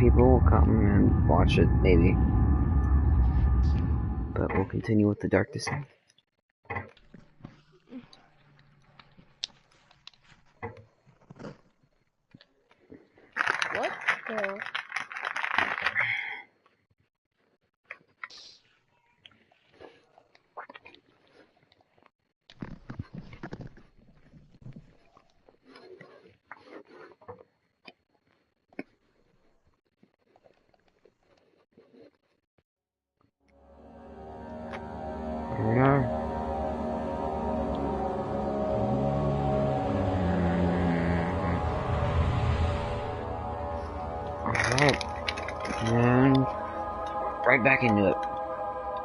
people will come and watch it, maybe. But we'll continue with the Dark Descent. What the? Here we are. Alright. And right back into it.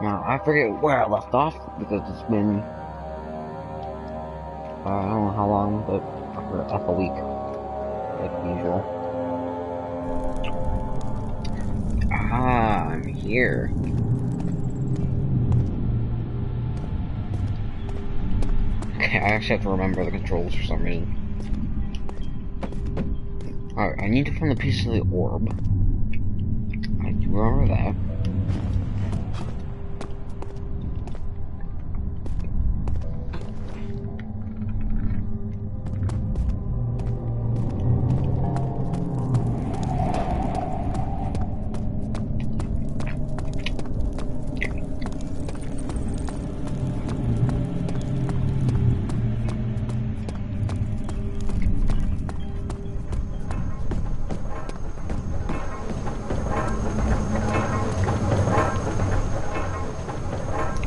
Now, I forget where I left off because it's been I don't know how long, but up a week, like usual. Ah, I'm here. Okay, I actually have to remember the controls for some reason. Alright, I need to find the piece of the orb. I do remember that.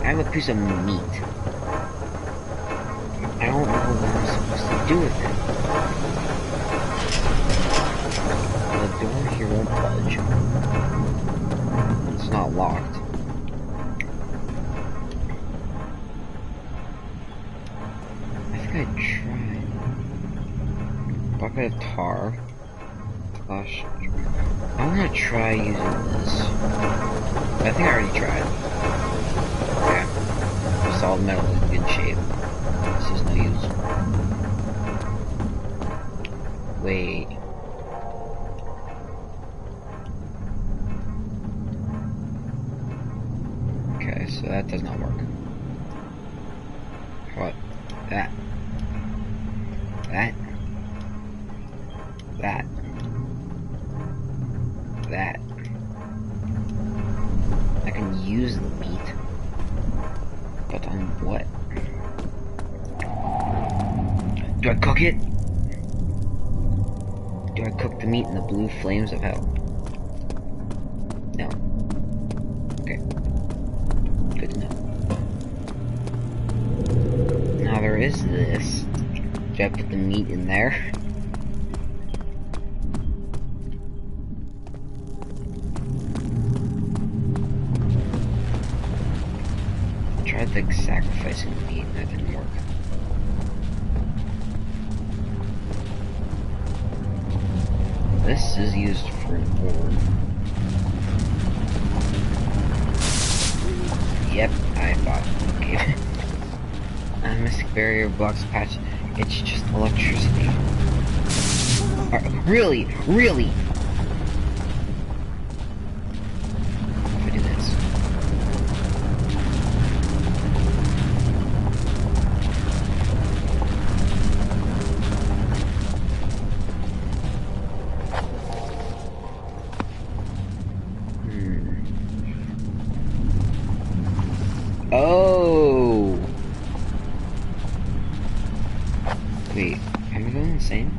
I have a piece of meat. I don't know what I'm supposed to do with it. The door here won't budge. It's not locked. I think I tried. Bucket of tar. Gosh. I want to try using this. I think I already tried. Yeah. Solid metal is in good shape. This is no use. Wait. Okay, so that does not work. What? That. That. That. That. I can use the meat. But on what? Do I cook it? Do I cook the meat in the blue flames of hell? No. Okay. Good to know. Now there is this. Do I put the meat in there? I tried like sacrificing the meat and that didn't work. This is used for an orb. Yep, I thought. Okay. Mystic barrier blocks patch. It's just electricity. Really? Really? If I do this. Oh! Wait, am I going insane?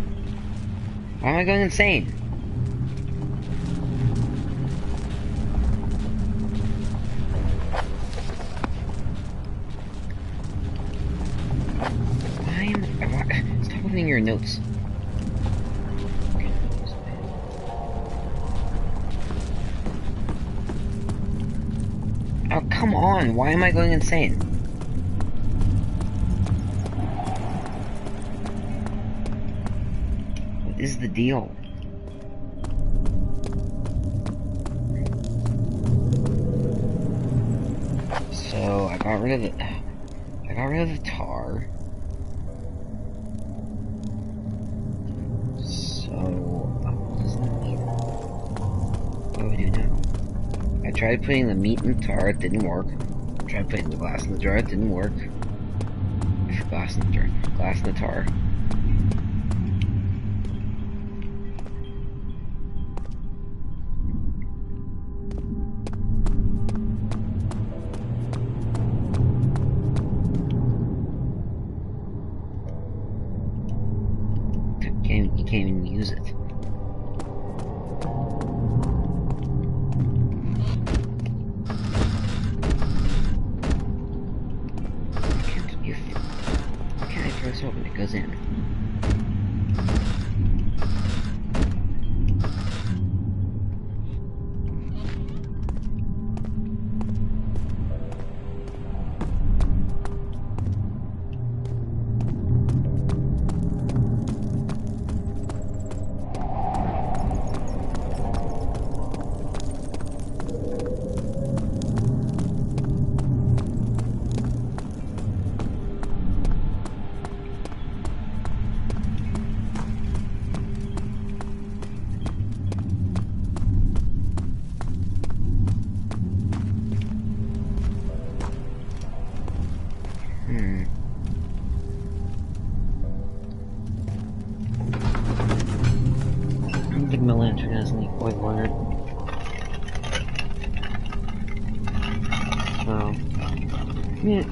Why am I going insane? Stop opening your notes. Oh, come on, why am I going insane? What is the deal? So, I got rid of the tar. So, what does that mean? tried putting the meat in the tar, it didn't work. Tried putting the glass in the jar, it didn't work. Glass in the jar. Glass in the tar. You can't even use it. Why can't I throw this open? It goes in. I don't think my lantern has any oil on it. So, yeah.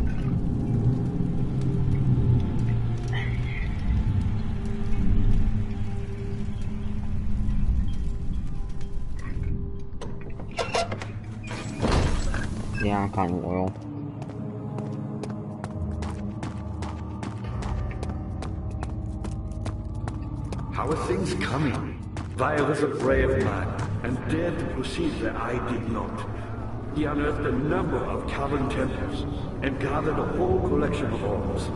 Yeah, I'm finding oil. How are things coming? Vile was a brave man, and dared to proceed where I did not. He unearthed a number of cavern temples, and gathered a whole collection of orbs.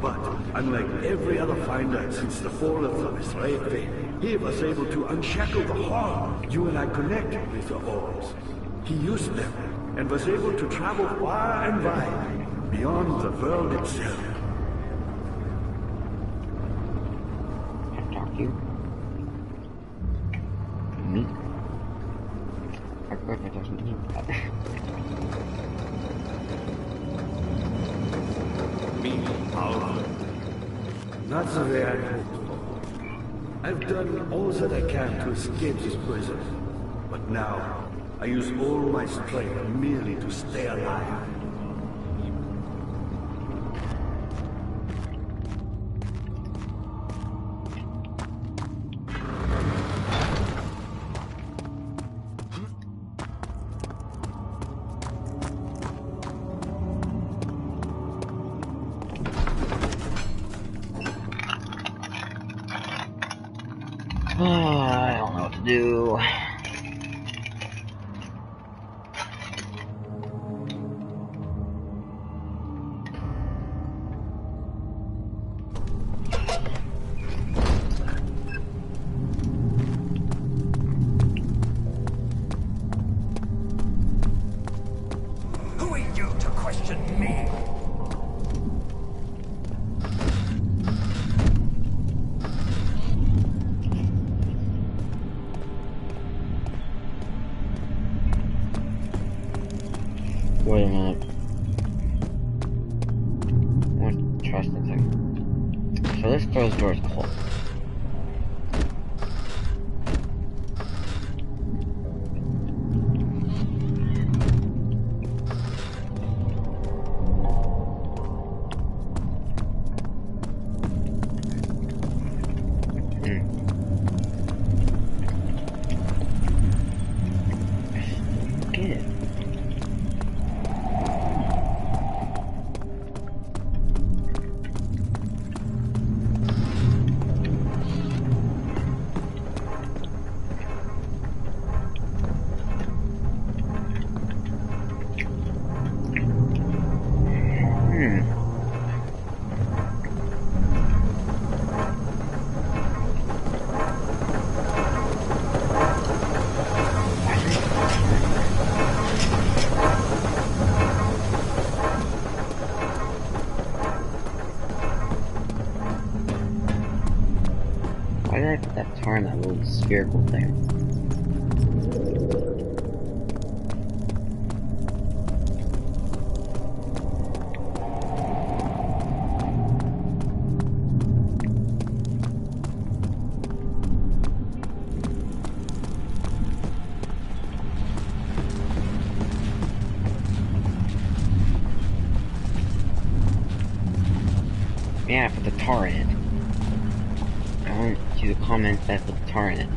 But, unlike every other finder since the fall of Thrabe, he was able to unshackle the horror you and I connected with the orbs. He used them, and was able to travel far and wide, beyond the world itself. Talk to you. Me? Our equipment doesn't need that. Me, powerful. Not the way I hoped for. I've done all that I can to escape this prison. But now, I use all my strength merely to stay alive. I don't know what to do. Who are you to question me? Wait a minute. I want to try something. So this closed door is closed. Get it. Why did I put that tar in that little spherical thing? Yeah, put the tar in it. I want you to comment that put the tar in it.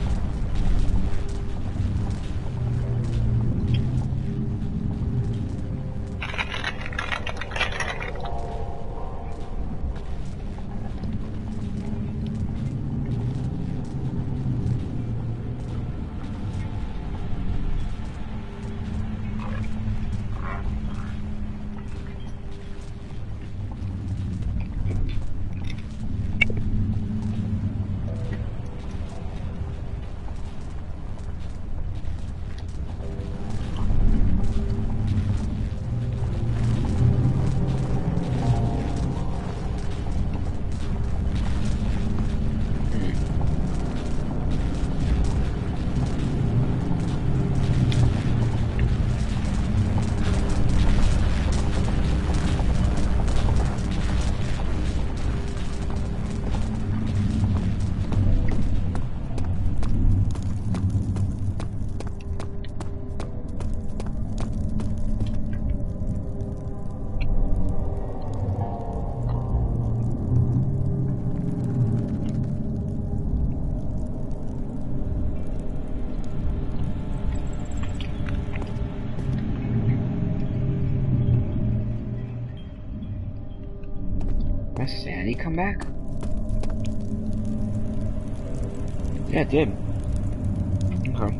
Did Sandy come back? Yeah, it did. Okay.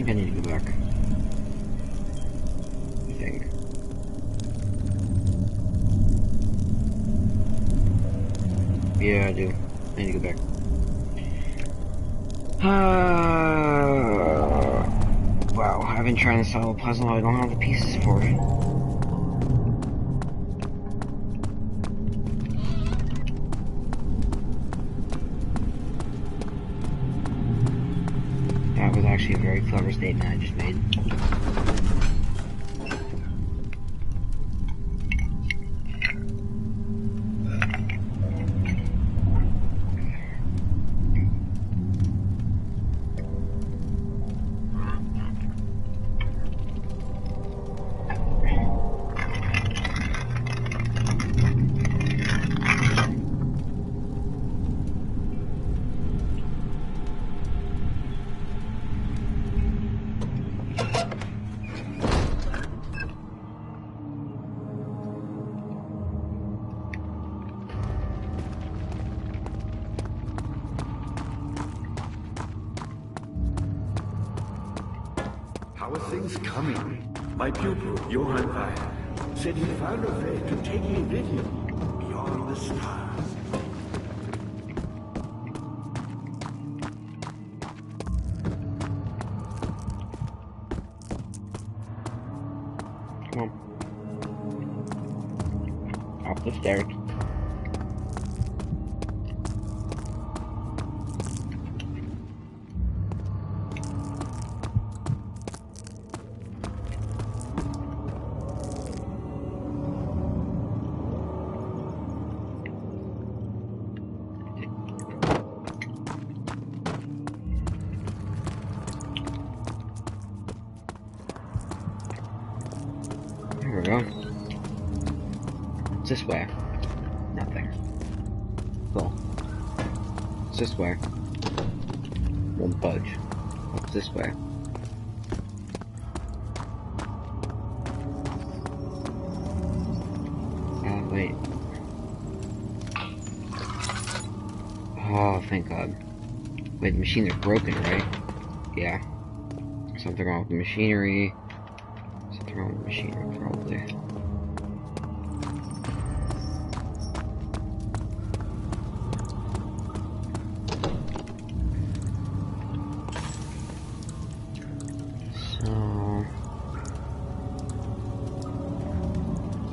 think I need to go back. I think. Yeah, I do. I need to go back. Wow, I've been trying to solve a puzzle I don't have the pieces for it. That was actually a very clever statement I just made. How are things coming? My pupil, Johann Weyer, said he found a way to take me with him beyond the stars. Come on. Up the stairs. Here we go. It's this way. Nothing. Cool. It's this way. Won't budge. It's this way. Oh, wait. Oh, thank God. Wait, the machines are broken, right? Yeah. Something wrong with the machinery. Something wrong with the machinery, probably. So...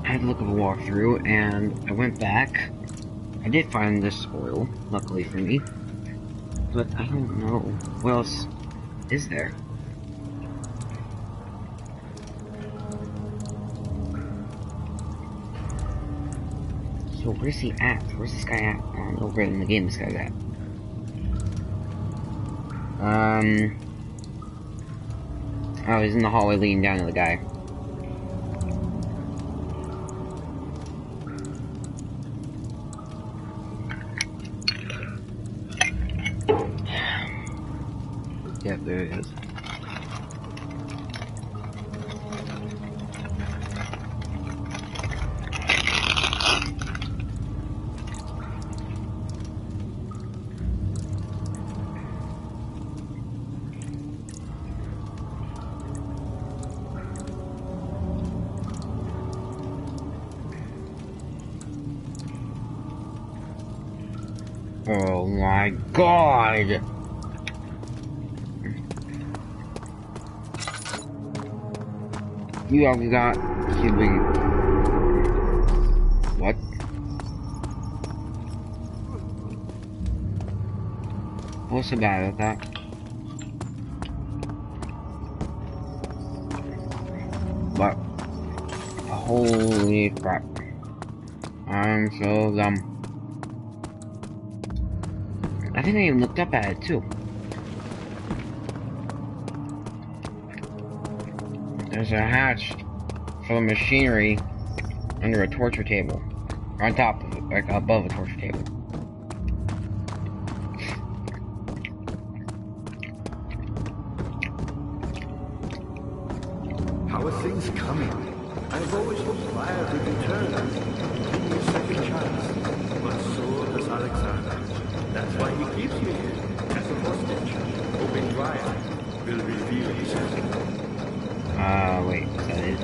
I had to look at a walkthrough, and I went back. I did find this oil, luckily for me. But I don't know. What else is there? So where's he at? Where's this guy at? I don't know where in the game this guy's at. Oh, he's in the hallway leading down to the guy. Yep, there he is. Oh my God! You all got to be... What? What's so bad about that? What? Holy crap. I'm so dumb. I think I even looked up at it too. There's a hatch for the machinery under a torture table. Or on top of it, like above a torture table. How are things coming? I've always hoped Weyer would return. Give me a second chance. But so does Alexander. That's why he keeps me here, as a hostage, hoping Weyer will reveal his Wait, is that it?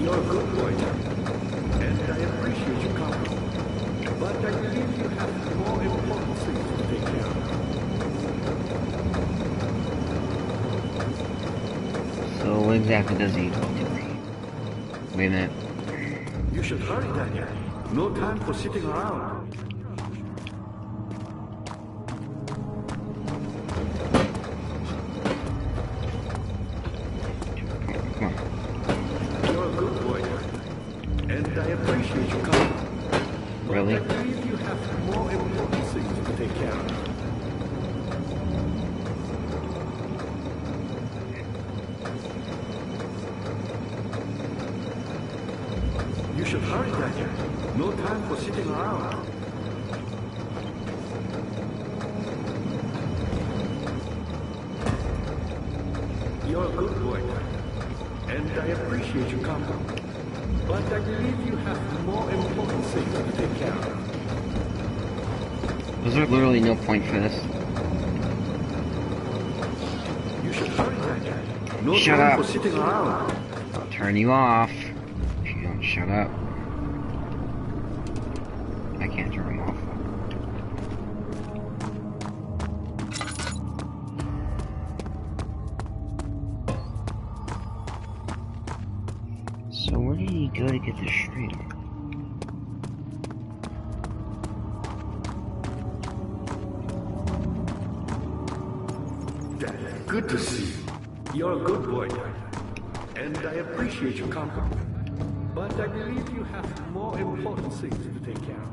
You're a good boy, and I appreciate your company. But I believe you have more important things to take care of. So what exactly does he do? Wait a minute. You should hurry, Daniel. No time for sitting around. Come on. You're a good boy, and I appreciate your company. Really? I believe you have more important things to take care of. You should hurry, Daniel. No time for sitting around. You're a good boy, and I appreciate your company. But I believe you have more important things to take care of. Was there literally no point for this? You should hurry, Daniel. No Shut time up. for sitting around. I'll turn you off if you don't shut up. I can't turn him off. So where did he go to get the string? Daniel, good to see you. You're a good boy, Daniel. And I appreciate your company. But I believe you have more important things to take care of.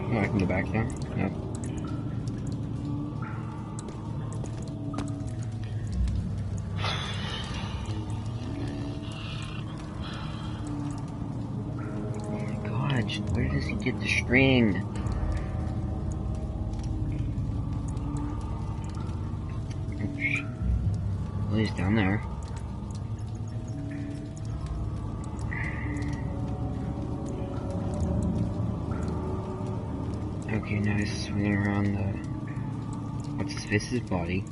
Oh, I can go back there? Yep. Oh my god, where does he get the string? Oops. Well, he's down there. Okay, now he's swinging around the... what's his face's body.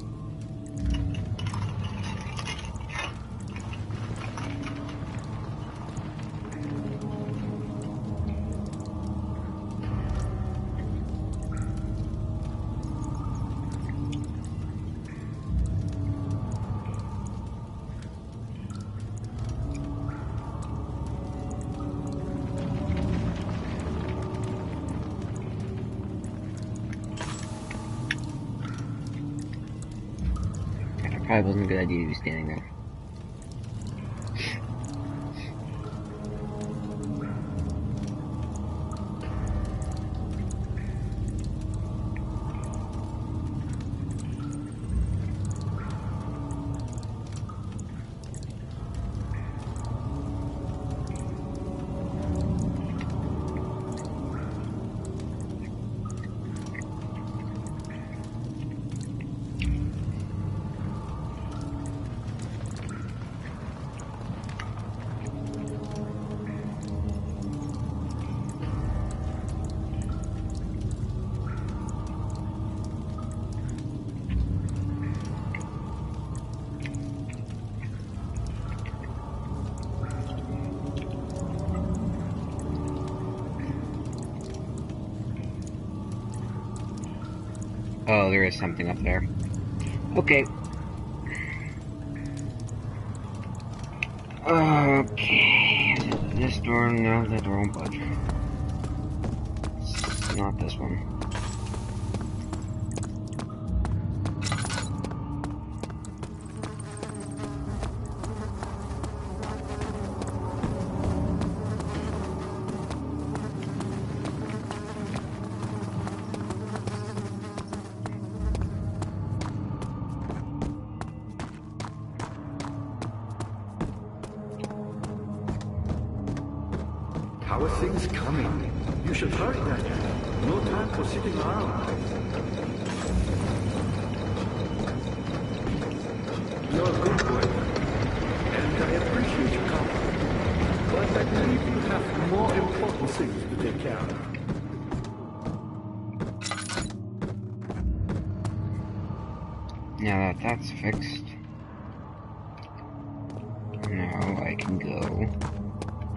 Probably wasn't a good idea to be standing there. Oh, there is something up there. Okay. Okay. This door, no, that door won't budge. Not this one. How are things coming? You should hurry that. No time for sitting around. You're a good boy, and I appreciate your company. But I believe you have more important things to take care of. Now that that's fixed, now I can go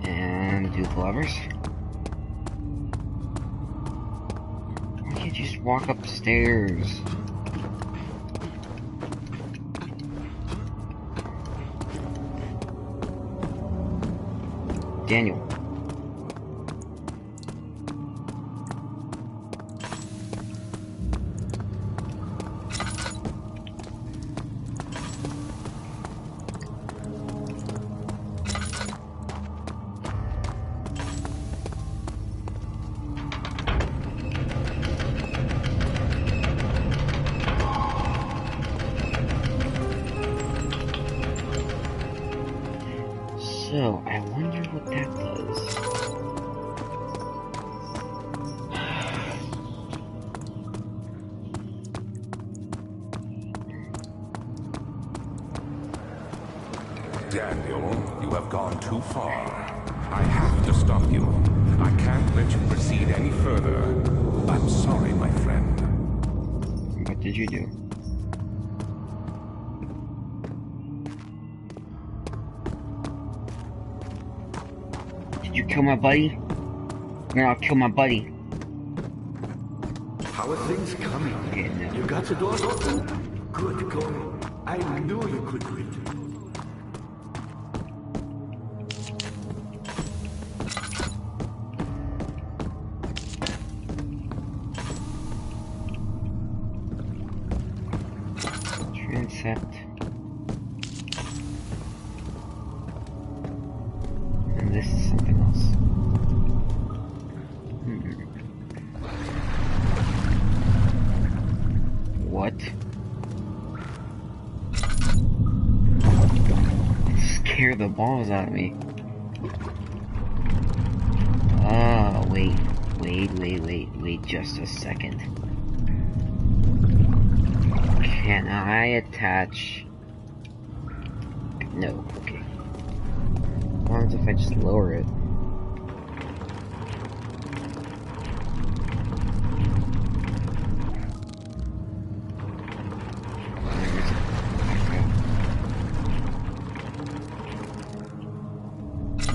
and do the levers. Why can't you just walk upstairs? Daniel. So, I wonder what that does. Daniel, you have gone too far. I have to stop you. I can't let you proceed any further. I'm sorry, my friend. What did you do? Did you kill my buddy? No, I'll kill my buddy. How are things coming? Okay, no. You got the doors open? Good going. I knew you could do it. Transept. And this is something else. What? Scare the balls out of me. Oh, wait just a second. Can I attach? No, okay. As long as if I just lower it.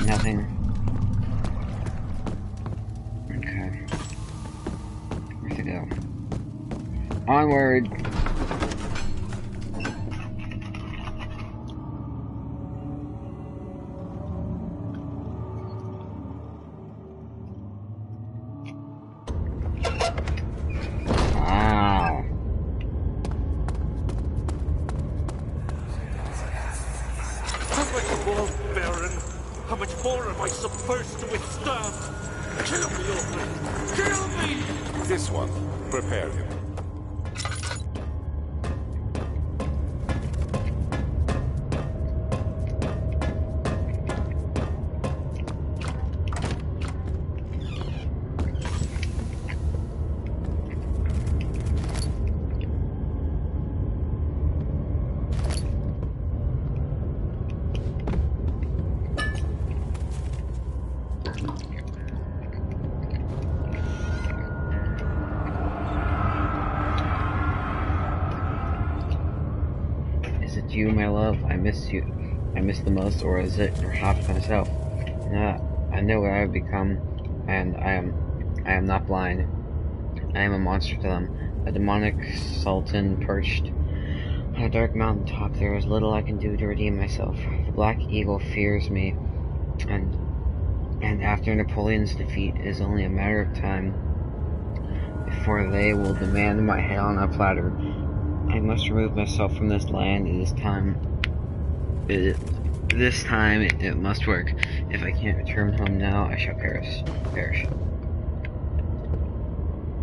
Nothing. Okay. Where's it go? Onward! Wow. How much more, Baron? How much more am I supposed to withstand? Kill me, Orphan! Kill me! This one, prepare him. Is it you, my love? I miss you. I miss the most, or is it perhaps myself? I know what I have become, and I am not blind. I am a monster to them, a demonic sultan perched on a dark mountain top. There is little I can do to redeem myself. The Black Eagle fears me, and after Napoleon's defeat, it is only a matter of time for they will demand my head on a platter. I must remove myself from this land. This time it must work. If I can't return home now, I shall perish.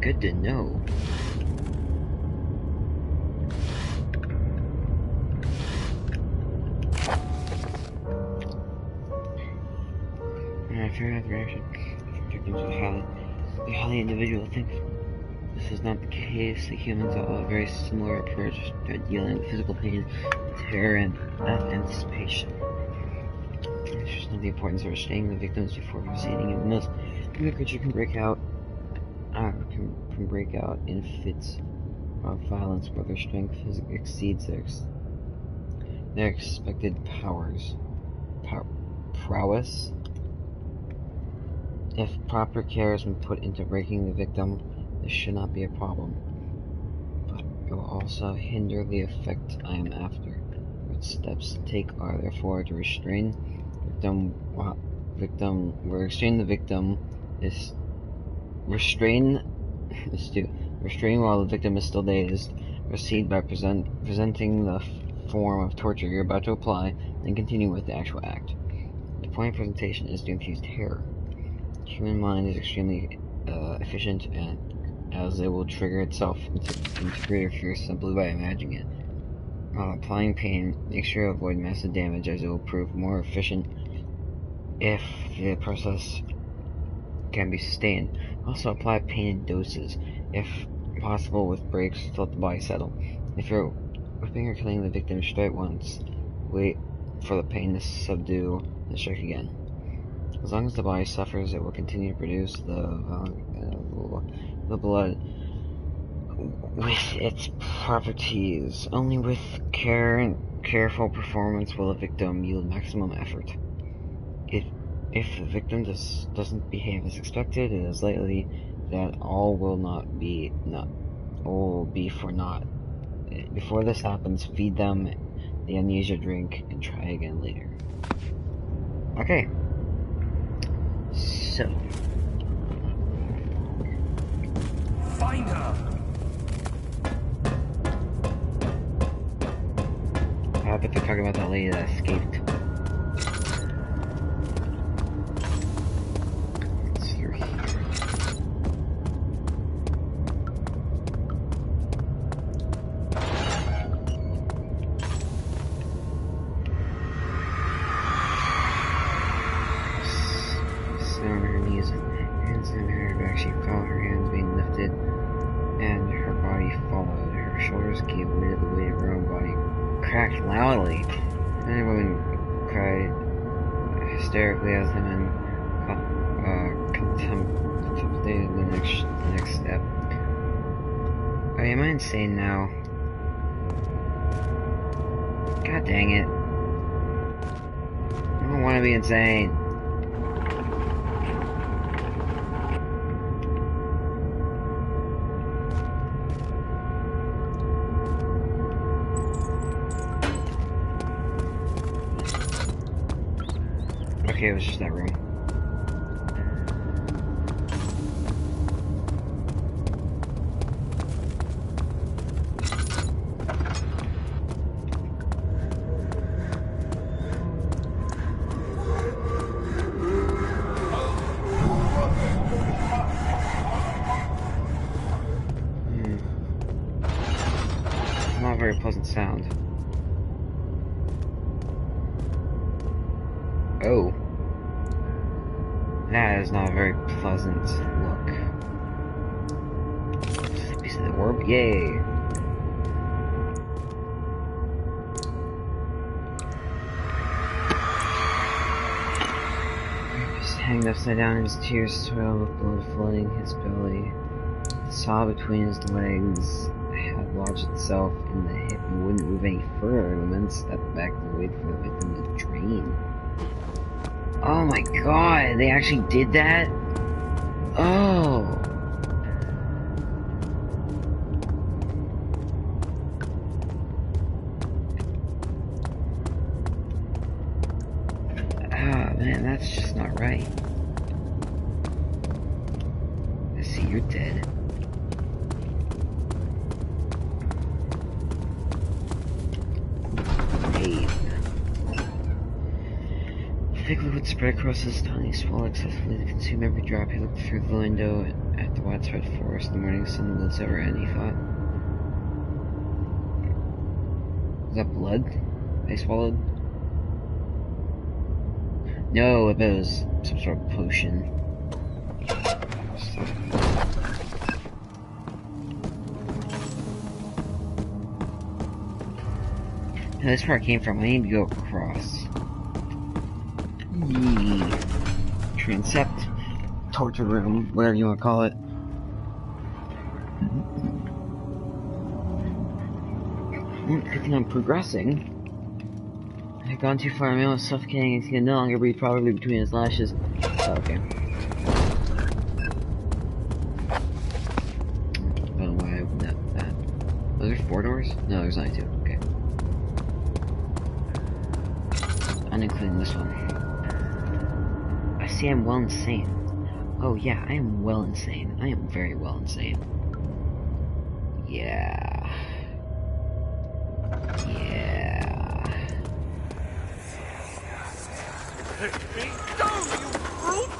Good to know. I fear the reaction of victims is highly individual. I think this is not the case. The humans all have a very similar approach to dealing with physical pain, terror, and anticipation. It's just not the importance of restraining the victims before proceeding. And most the creature can break out in fits of violence where their strength exceeds their expected prowess. If proper care has been put into breaking the victim, this should not be a problem. But it will also hinder the effect I am after. What steps to take are therefore to restrain the victim is restrain while the victim is still dazed. Proceed by presenting the form of torture you're about to apply, then continue with the actual act. The point of presentation is to infuse terror. The human mind is extremely efficient, and as it will trigger itself into greater fear simply by imagining it. While applying pain, make sure to avoid massive damage, as it will prove more efficient if the process can be sustained. Also, apply pain in doses, if possible with breaks to let the body settle. If you're whipping or killing the victim, strike once, wait for the pain to subdue, and strike again. As long as the body suffers, it will continue to produce the blood with its properties. Only with care and careful performance will the victim yield maximum effort. If the victim doesn't behave as expected, it is likely that all will be for naught. Before this happens, feed them the amnesia drink and try again later. Okay. So. Find her! I bet they're talking about that lady that escaped. It's through here. Sit on her knees and hands in her back. She felt her hands being lifted and her body followed. Her shoulders gave way to the weight of her own body. Cracked loudly. Then the woman cried hysterically as the men contemplated the next step. Oh, am I insane now? God dang it. I don't want to be insane. Okay, it was just that room. Not a very pleasant sound. Oh. That is not a very pleasant look. Piece of the orb? Yay! Just hanged upside down, his tears swelled with blood flooding his belly. The saw between his legs had lodged itself in the hip and wouldn't move any further. The men stepped back and waited for the victim to drain. Oh my god, they actually did that? Oh. Ah, man, that's just not right. I see you're dead. thick liquid spread across his tiny swallow excessively to consume every drop. He looked through the window at the widespread forest. The morning sun was over, and he thought, "Was that blood I swallowed?" No, that was some sort of potion. Now, this is where I came from. I need to go across. Yee. Transept. Torture room. Whatever you want to call it. Good thing I'm progressing. I had gone too far. My man was suffocating and he could no longer breathe, probably between his lashes. Oh, okay. I don't know why I opened that. Was there 4 doors? No, there's only 2. Okay. Including this one. I see I'm well insane. Oh yeah, I am well insane. I am very well insane. Yeah. Yeah. Let me go, you brute!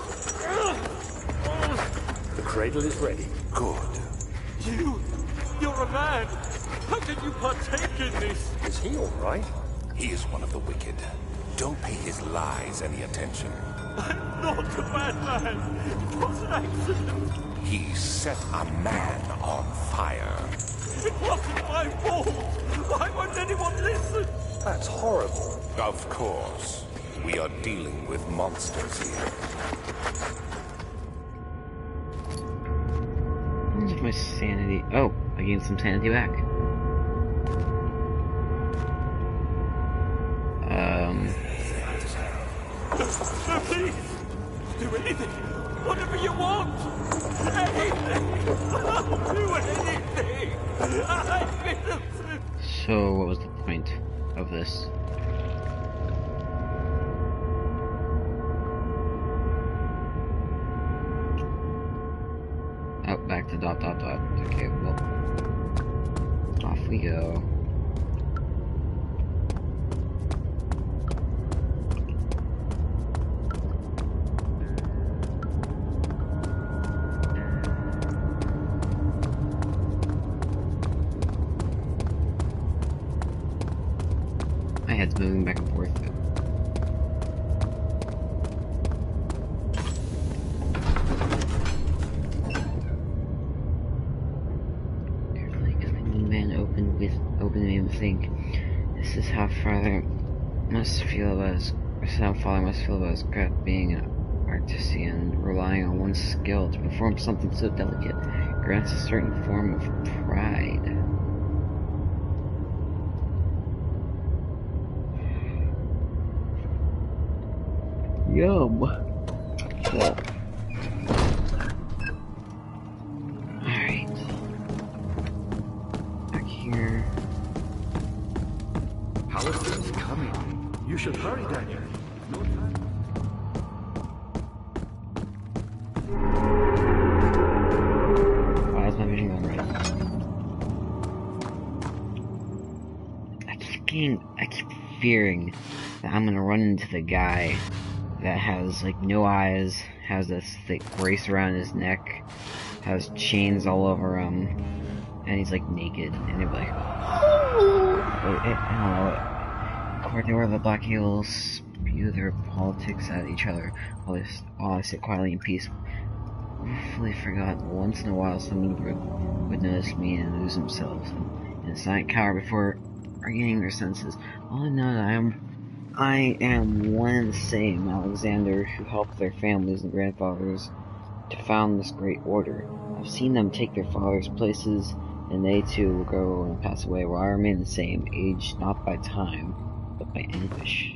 The cradle is ready. Good. You're a man! How can you partake in this? Is he all right? He is one of the wicked. Don't pay his lies any attention. I'm not a bad man. It was an accident. He set a man on fire. It wasn't my fault. Why won't anyone listen? That's horrible. Of course. We are dealing with monsters here. Where's my sanity? Oh, I gained some sanity back. Please, do anything. Whatever you want. Anything. Do anything. I'm innocent. So, what was the point of this? Oh, back to ... Okay, well, off we go. My head's moving back and forth. Carefully, because the man opened made him think. This is how father must feel about his. This is how father must feel about his craft, being an artisan, relying on one's skill to perform something so delicate, grants a certain form of pride. Yum. Well. Alright. Back here. How are things coming? You should hurry, Daniel. No time. Why is my vision going right? I keep fearing that I'm gonna run into the guy that has like no eyes, has this thick brace around his neck, has chains all over him, and he's like naked, and they're like, I don't know. According to where the Black Eagles spew their politics at each other, while I sit quietly in peace. I fully forgot that once in a while someone would notice me and lose themselves, and a silent cower before regaining their senses. All I know that I am one and the same Alexander who helped their families and grandfathers to found this great order. I've seen them take their fathers' places, and they too will grow and pass away, while I remain the same, aged not by time, but by anguish.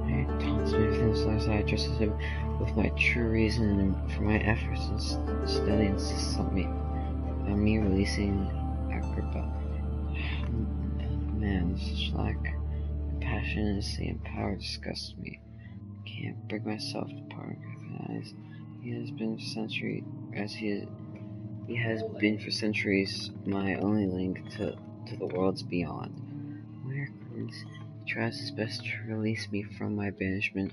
It taunts me with this I just as if with my true reason and for my efforts and study insists on me releasing Agrippa. Man, such lack of passion and power disgusts me. I can't bring myself to part and recognize he has been for centuries my only link to the worlds beyond. Where things. He tries his best to release me from my banishment,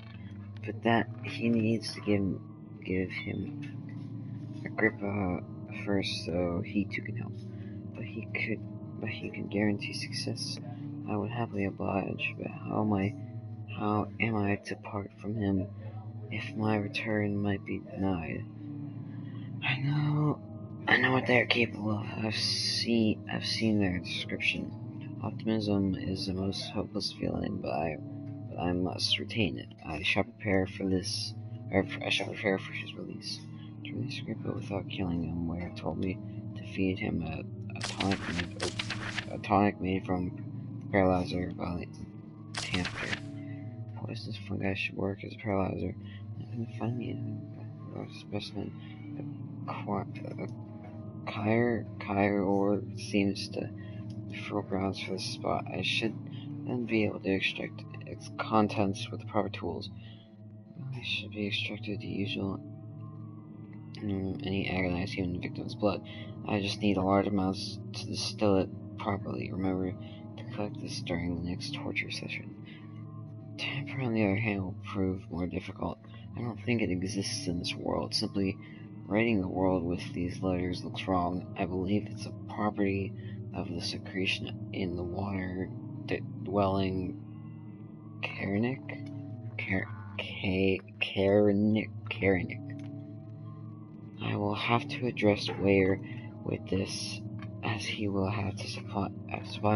but that he needs to give him Agrippa first so he too can help. But he can guarantee success. I would happily oblige, but how am I to part from him if my return might be denied? I know what they are capable of. I've seen their description. Optimism is the most hopeless feeling, but I must retain it. I shall prepare for his release. To release Agrippa without killing him, Ware told me to feed him a tonic made from paralyzer by Tamper. Poisonous fungi should work as a paralyzer. I couldn't find me a specimen. Kyre ore seems to be fertile grounds for this spot. I should then be able to extract its contents with the proper tools. It should be extracted the usual any agonized human victim's blood. I just need a large amounts to distill it properly. Remember to collect this during the next torture session. Tamper, on the other hand, will prove more difficult. I don't think it exists in this world. Simply writing the world with these letters looks wrong. I believe it's a property of the secretion in the water-dwelling Carnic. I will have to address Ware with this, as he will have to supply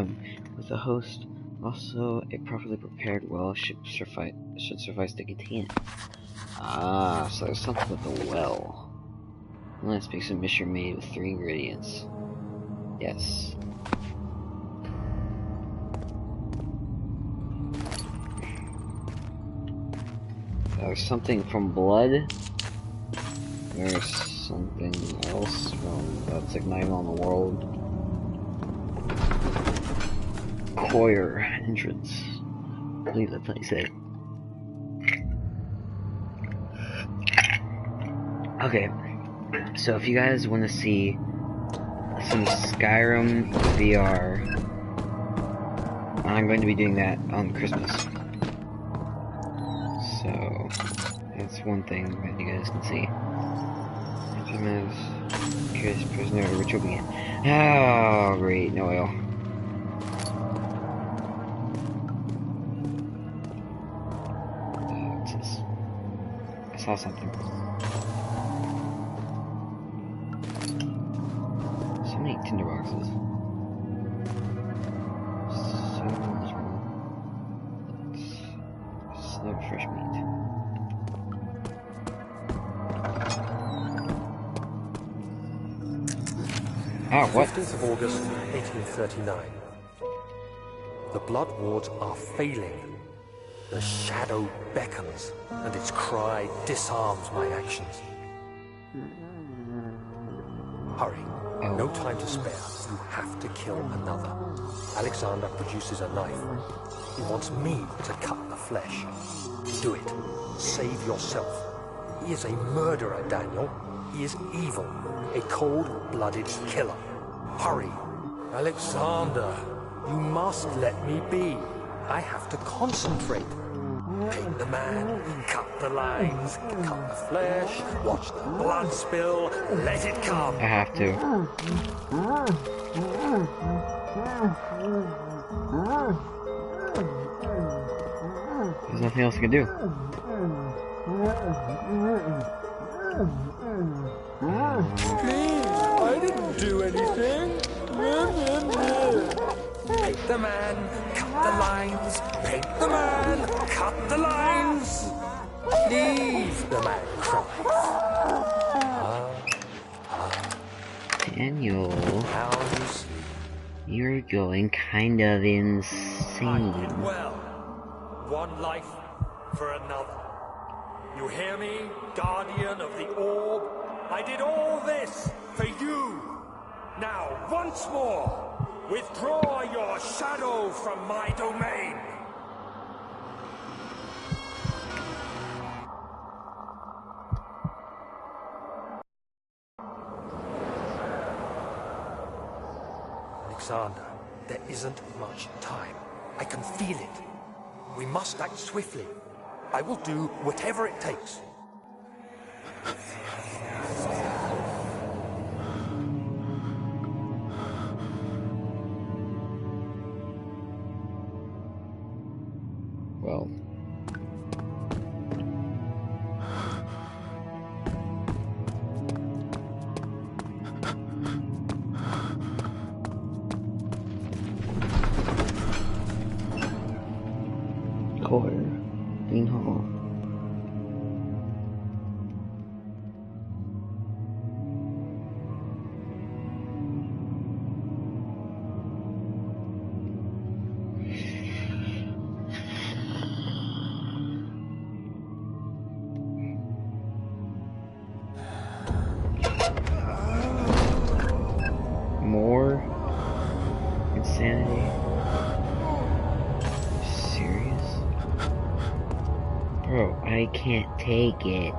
me with a host. Also, a properly prepared well should suffice to contain it. Ah, so there's something with the well. Let's make some mixture made with 3 ingredients. Yes. There's something from blood. There's something else that's like not even on the world. Choir entrance. I believe that's how you say it. Okay, so if you guys want to see some Skyrim VR, I'm going to be doing that on Christmas. So that's one thing that you guys can see. Curious prisoner ritual begin. Oh, great, no oil. What's this? I saw something. So many tinder boxes. So miserable. Let's snug fresh meat. Oh, what? 15th of August, 1839. The blood wards are failing. The shadow beckons, and its cry disarms my actions. Hurry. No time to spare. You have to kill another. Alexander produces a knife. He wants me to cut the flesh. Do it. Save yourself. He is a murderer, Daniel. He is evil. A cold-blooded killer. Hurry. Alexander, you must let me be. I have to concentrate. Paint the man, cut the lines, cut the flesh, watch the blood spill, let it come. I have to. There's nothing else I can do. Please, I didn't do anything. Paint the man, cut the lines. Paint the man, cut the lines. Leave the man cries. Daniel, How you sleep. you're going kind of insane. Well, one life for another. You hear me, guardian of the orb? I did all this for you. Now, once more, withdraw your shadow from my domain. Alexander, there isn't much time. I can feel it. We must act swiftly. I will do whatever it takes. Well. Core. Bean Hall. More insanity. Serious? Bro, I can't take it.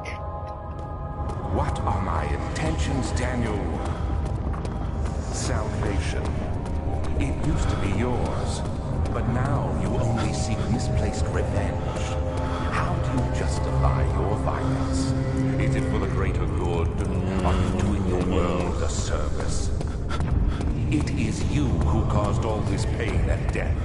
What are my intentions, Daniel? Salvation. It used to be yours, but now you only seek misplaced revenge. How do you justify your violence? Is it for the greater good? Are you doing your world a service? It is you who caused all this pain and death.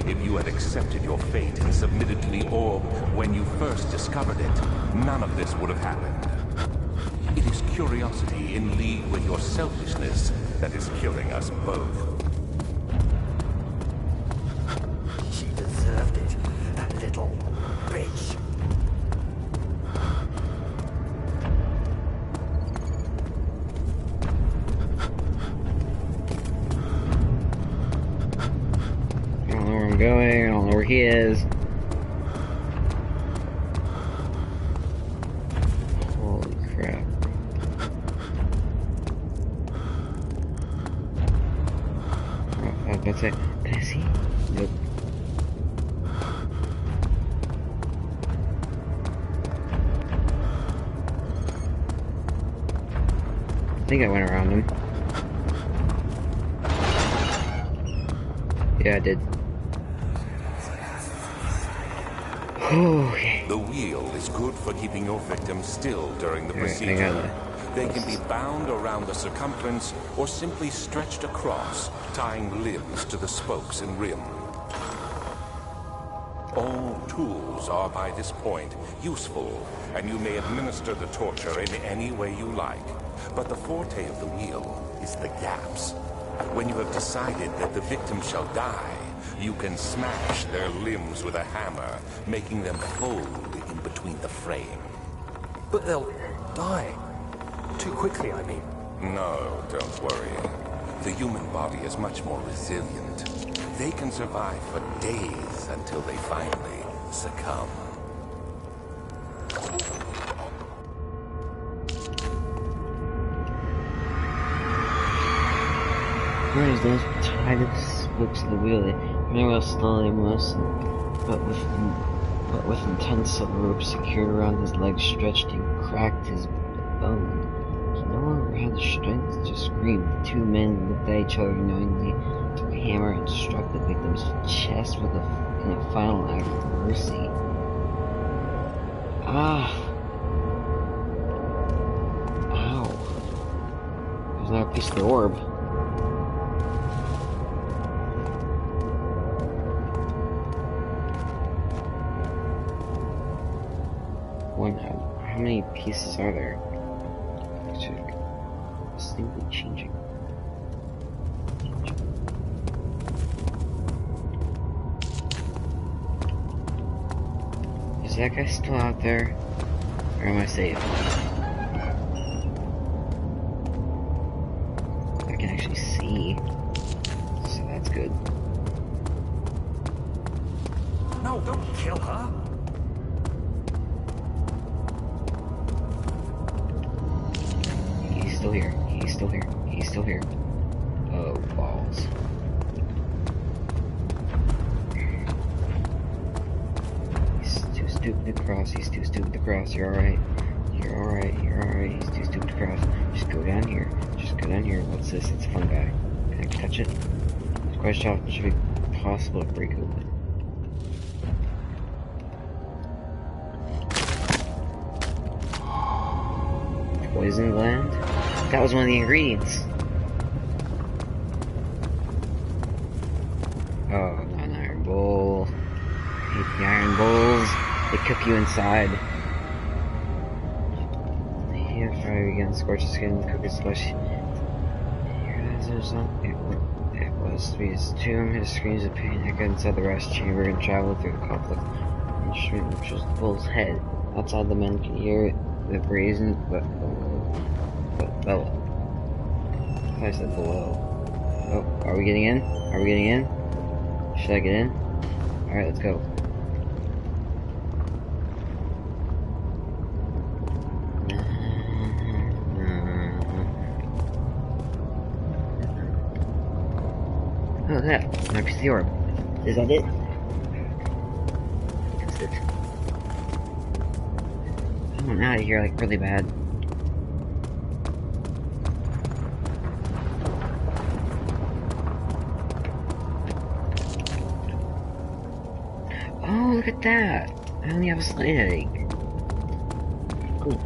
If you had accepted your fate and submitted to the orb when you first discovered it, none of this would have happened. It is curiosity in league with your selfishness that is killing us both. She deserved it, that little bitch. I don't know where I'm going, I don't know where he is. Holy crap. Oh, I was about to say, can I see? Nope. I think I went around him. Yeah, I did. Okay. The wheel is good for keeping your victims still during the procedure. They can be bound around the circumference or simply stretched across, tying limbs to the spokes and rim. All tools are by this point useful, and you may administer the torture in any way you like. But the forte of the wheel is the gaps. When you have decided that the victim shall die, you can smash their limbs with a hammer, making them fold in between the frame. But they'll die. Too quickly, I mean. No, don't worry. The human body is much more resilient. They can survive for days until they finally succumb. Whereas those tied to the spokes of the wheel, they may well slowly motion, but with intense rope secured around his legs stretched and cracked his bone. He no longer had the strength to scream. The two men looked at each other knowingly, took a hammer and struck the victim's chest in a final act of mercy. Ah! Ow. There's another piece of the orb. How many pieces are there? Actually, distinctly changing. Is that guy still out there? Or am I safe? I can actually see. So that's good. No, don't kill her. He's still here. He's still here. He's still here. Oh, balls. He's too stupid to cross. He's too stupid to cross. You're alright. You're alright. You're alright. He's too stupid to cross. Just go down here. Just go down here. What's this? It's a fun guy. Can I touch it? It's quite soft. It should be possible to break open. poison gland? That was one of the ingredients. Oh, not an iron bowl. I hate the iron bowls. They cook you inside. The heat of fire again scorches skin, cook its flesh. It was to be his tomb. His screams of pain echoed inside the rest chamber and traveled through the complex instrument, which was the bull's head. Outside, the men could hear the brazen bellow. I said below. Oh, are we getting in? Are we getting in? Should I get in? Alright, let's go. Oh, look at that. My piece of the orb. Is that it? That's it. I want out of here, like, really bad. Oh, look at that! I only have a slight headache. Cool.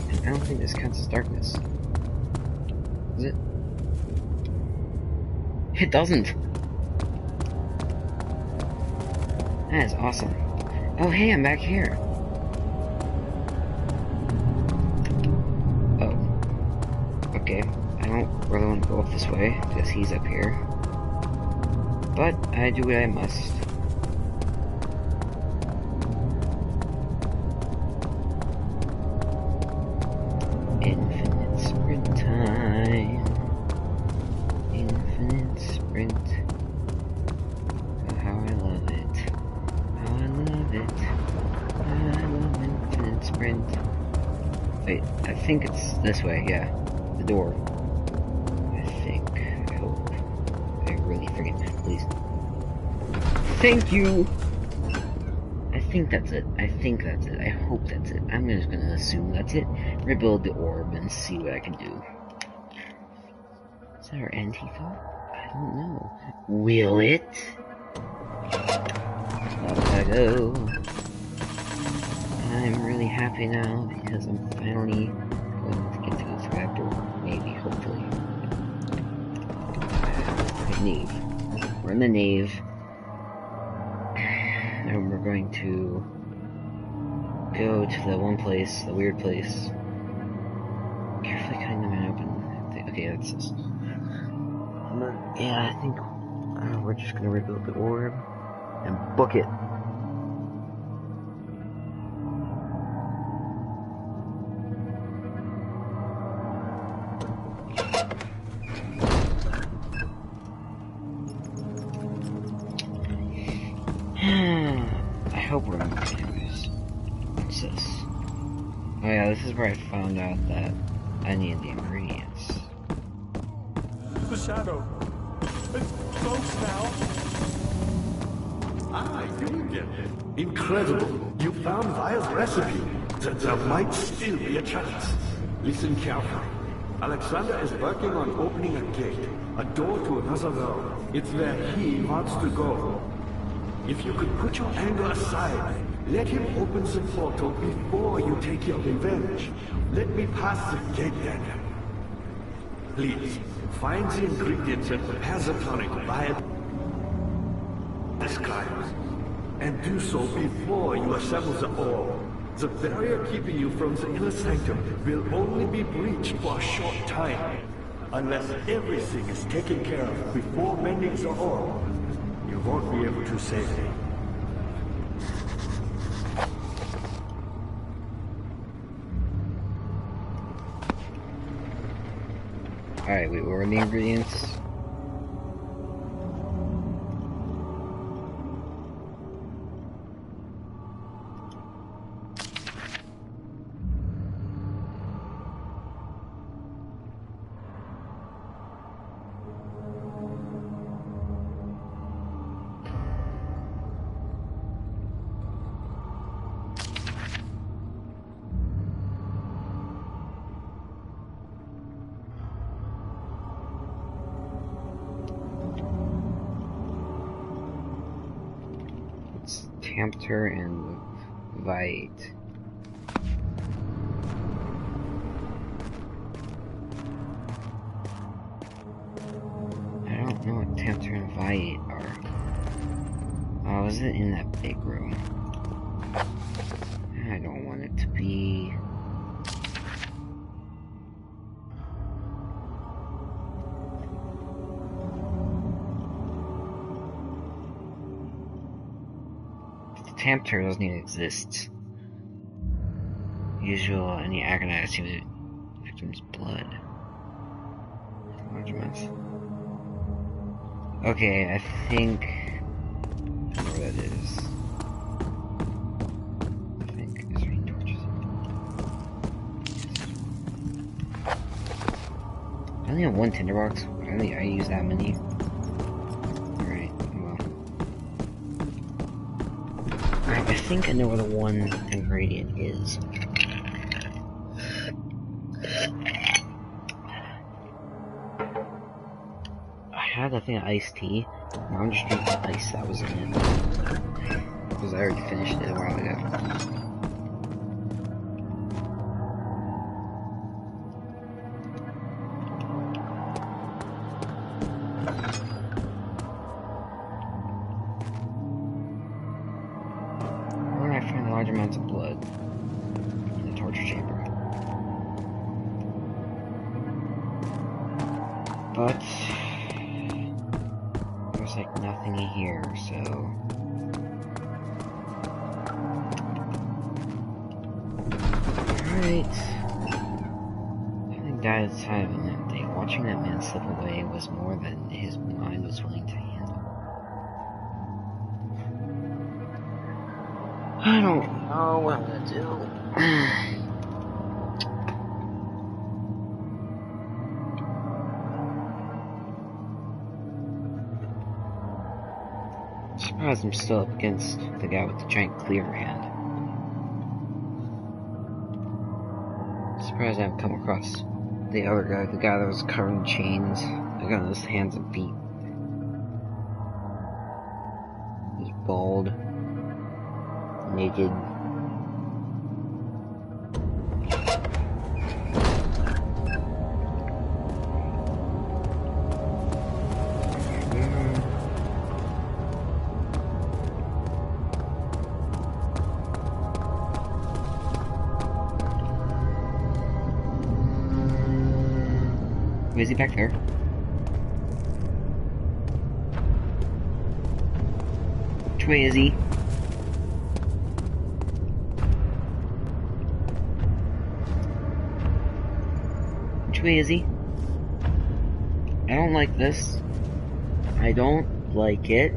And I don't think this counts as darkness. Is it? It doesn't! That is awesome. Oh, hey, I'm back here. Oh. Okay. I don't really want to go up this way, because he's up here. But I do what I must. Infinite sprint time. Infinite sprint. Oh, how I love it. How I love it. How I love infinite sprint. Wait, I think it's this way, yeah. The door. I think. I hope. I really forget. Please. Thank you! I think that's it. I think that's it. I hope that's it. I'm just gonna assume that's it. Rebuild the orb and see what I can do. Is that our end, he thought? I don't know. Will it? Off I go. I'm really happy now because I'm finally going to get to this reactor. Maybe, hopefully. Nave. We're in the nave. And we're going to go to the one place, the weird place. Carefully cutting the man open. Okay, that's this. Yeah, I think we're just gonna rebuild the orb and book it. I hope we're in the anyways. What's this? Oh yeah, this is where I found out that I needed the ingredients. The shadow. It's close now. Ah, you get it. Incredible. You found Vile's recipe. There might still be a chance. Listen carefully. Alexander is working on opening a gate, a door to another world. It's where he wants to go. If you could put your anger aside, let him open the portal before you take your revenge. Let me pass the gate then. Please, find the ingredients and prepare the tonic via describes. And do so before you assemble the orb. The barrier keeping you from the inner sanctum will only be breached for a short time. Unless everything is taken care of before mending the orb, you won't be able to save me. Alright, wait, what were the ingredients? Tempter and Vite. No attempt to invite or... Oh, is it in that big room? I don't want it to be... The tempter doesn't even exist. Usual any agonized victim's blood. Okay, I think I know where that is. I think is there any torches? I only have one tinderbox. I use that many. Alright, well. I think I know where the one ingredient is. I had that thing of iced tea. Now I'm just drinking the ice that was in it. Because I already finished it a while ago. Where do I find large amounts of blood? In the torture chamber. But there's like nothing in here, so alright. I think that is time in that day. Watching that man slip away was more than his mind was willing to handle. I don't know what I'm gonna do. Surprised I'm still up against the guy with the giant cleaver hand. Surprised I haven't come across the other guy, the guy that was covered in chains. I got his hands and feet. He's bald, naked. Is he back there? Which way is he? Which way is he? I don't like this. I don't like it.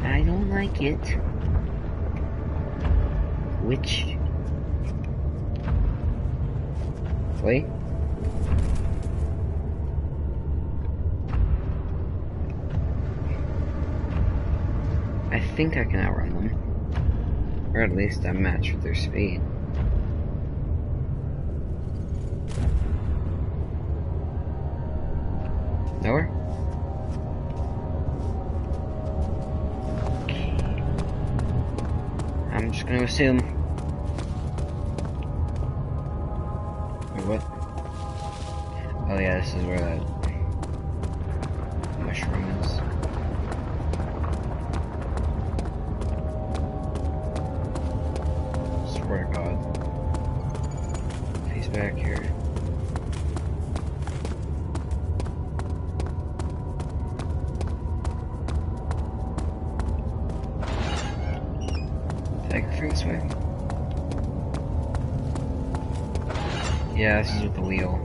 I don't like it. Which way? I think I can outrun them. Or at least I'm matched with their speed. Nowhere? Okay. I'm just gonna assume. What? Oh yeah, this is where that mushroom is. Swear to God. He's back here. Did I go through this way? Yeah, this is with the wheel.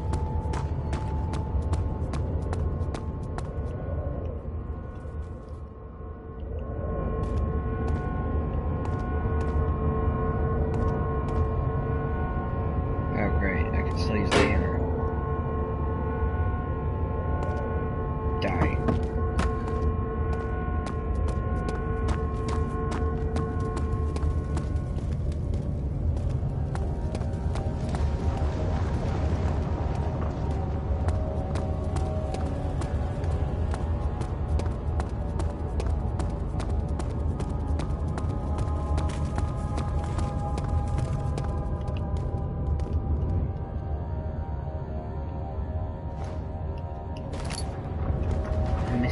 Oh great, I can still use the hammer. Die.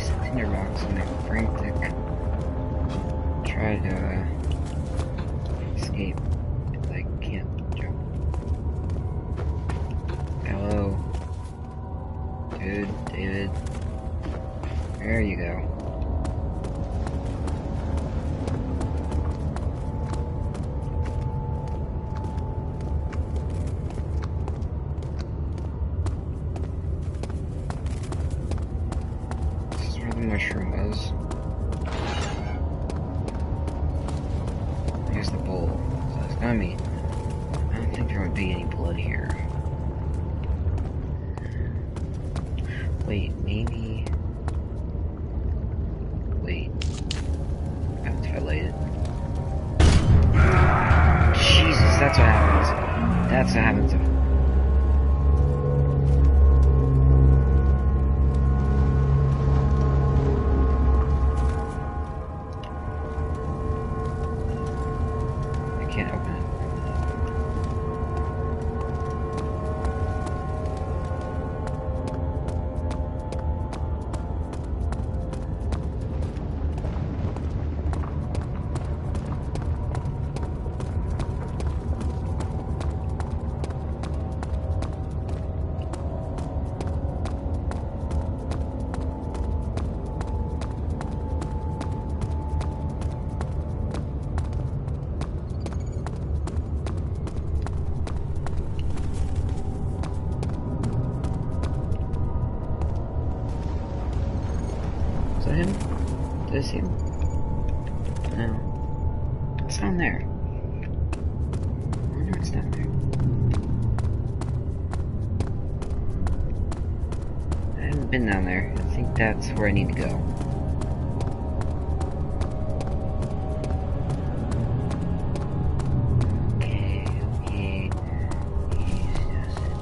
these tinder rocks and they're frantic. Try to escape, but I can't jump. Hello. Dude, David. There you go. This is where the mushroom was. Here's the bowl. So it's gonna be... I don't think there would be any blood here. Wait, maybe... Wait. If I light it. Jesus, that's what happens. That's what happens. I can't open it. Is that him? Did I see him? No. It's down there. I wonder what's down there. I haven't been down there. I think that's where I need to go. Okay.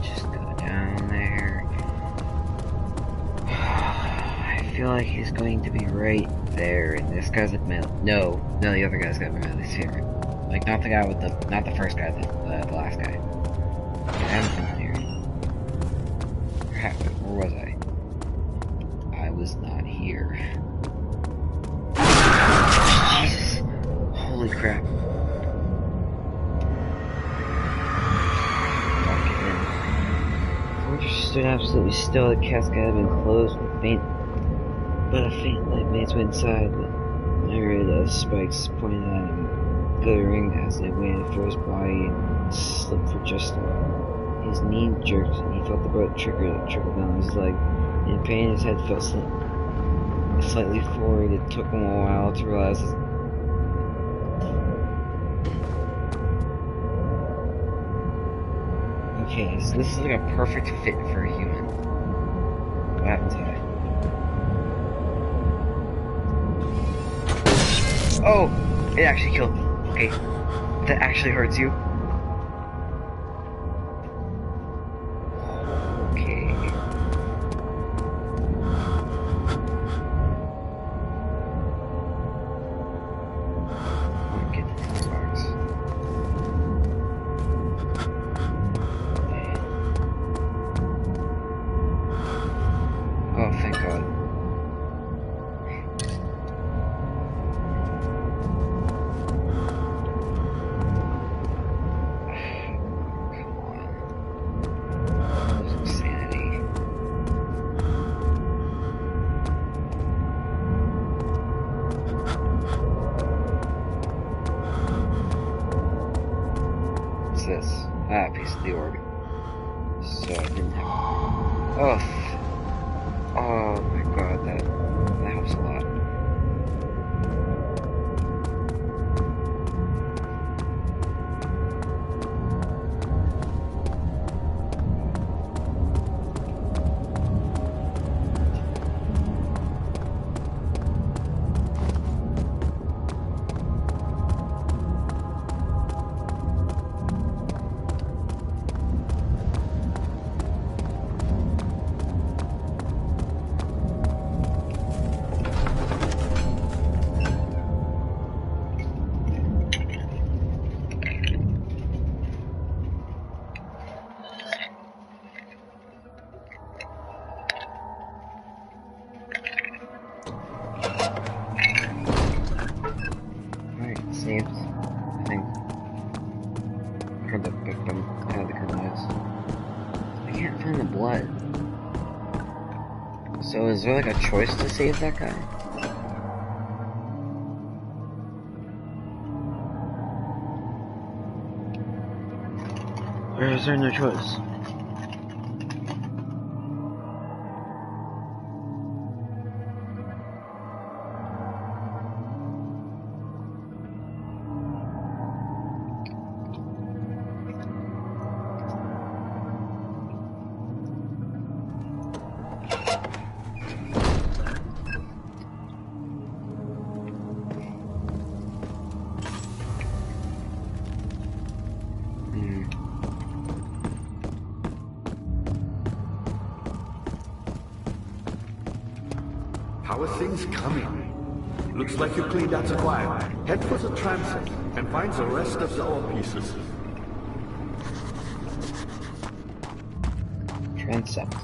Just go down there. I feel like he's going to be right there, and this guy's at middle. No, the other guy's got middle. He's here. Like, not the guy with the, not the first guy, the last guy. I haven't been here. Where was I? I was not here. Jesus! Holy crap! The fortress stood absolutely still. The casket had been closed with but a faint light made its way inside. I heard spikes pointed at him, glittering as they waited for his body and slipped for just a moment. His knee jerked and he felt the blood trickle down his leg. In pain, his head fell slightly forward. It took him a while to realize his... Okay, so this is like a perfect fit for a human. What happens if I... Oh! It actually killed me. Okay. That actually hurts you. Okay. Get to these box. Okay. Oh, thank God. This? Ah, a piece of the orb. So I didn't have... Oh! Oh my God, that helps a lot. is there like a choice to save that guy? Or is there no choice? How are things coming? Looks like you cleaned out the wire. Head for the transit and find the rest of the ore pieces. Transept.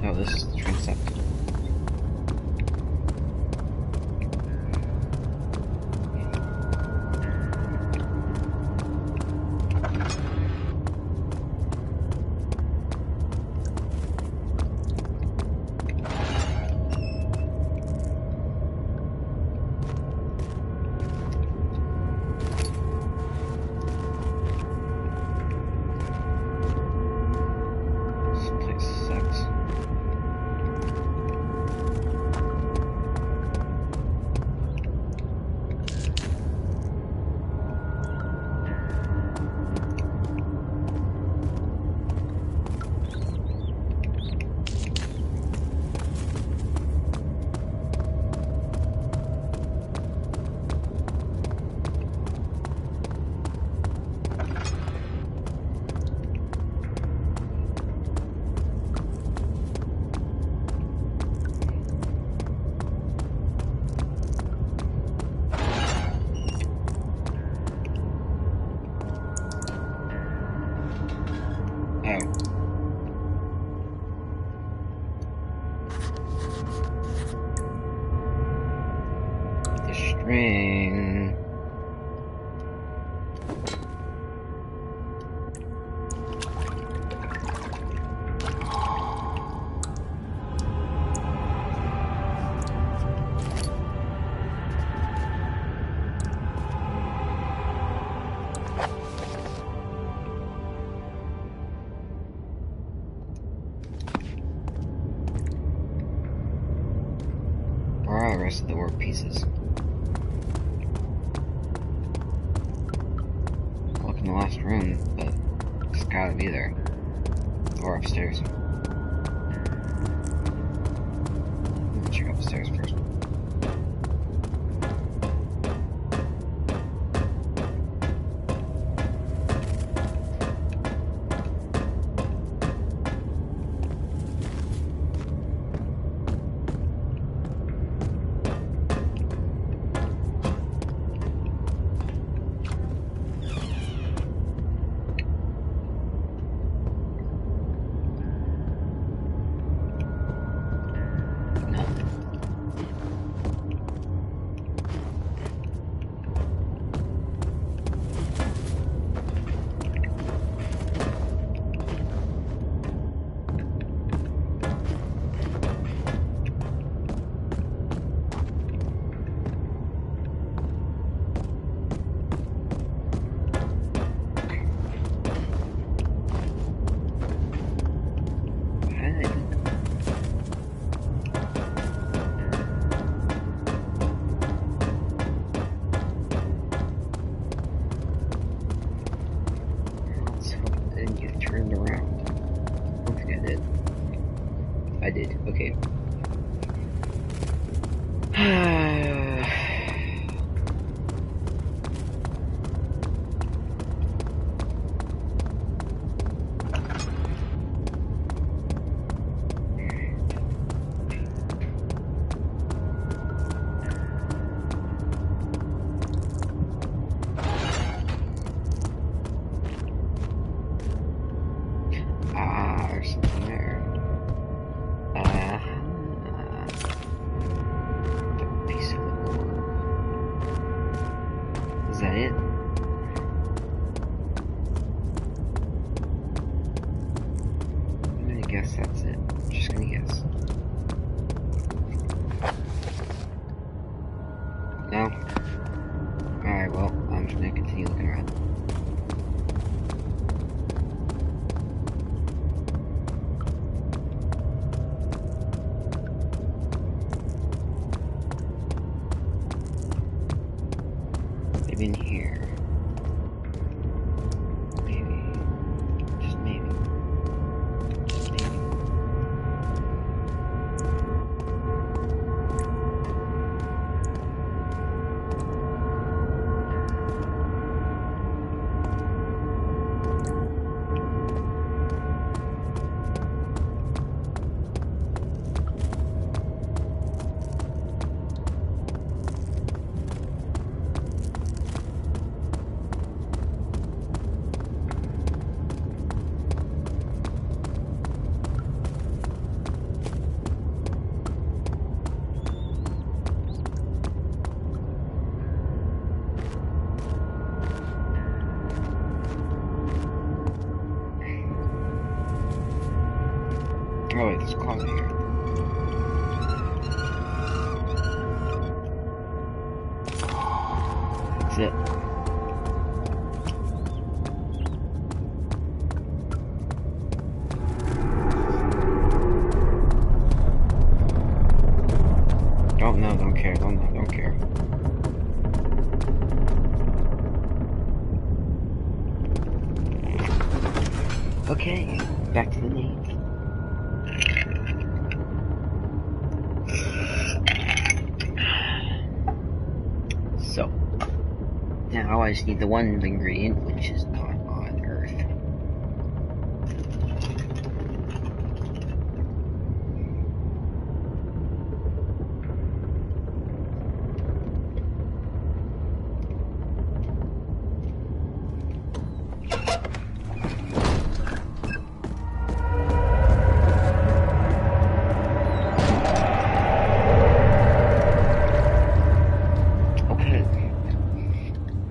Oh, this is the transept. This place sucks. The string. Where are the rest of the work pieces? Look in the last room, but it's gotta be there. Or upstairs. Let's check upstairs first. I did, okay. it? I'm gonna guess that's it. Just gonna guess. No? Alright, well, I'm just gonna continue looking around. Maybe in here. Maybe. Just maybe. Just maybe. Oh wait, there's a closet here. That's it. Don't know, don't care, don't know, don't care. Okay, back to the name. So, now I just need the one ingredient, which is not on Earth.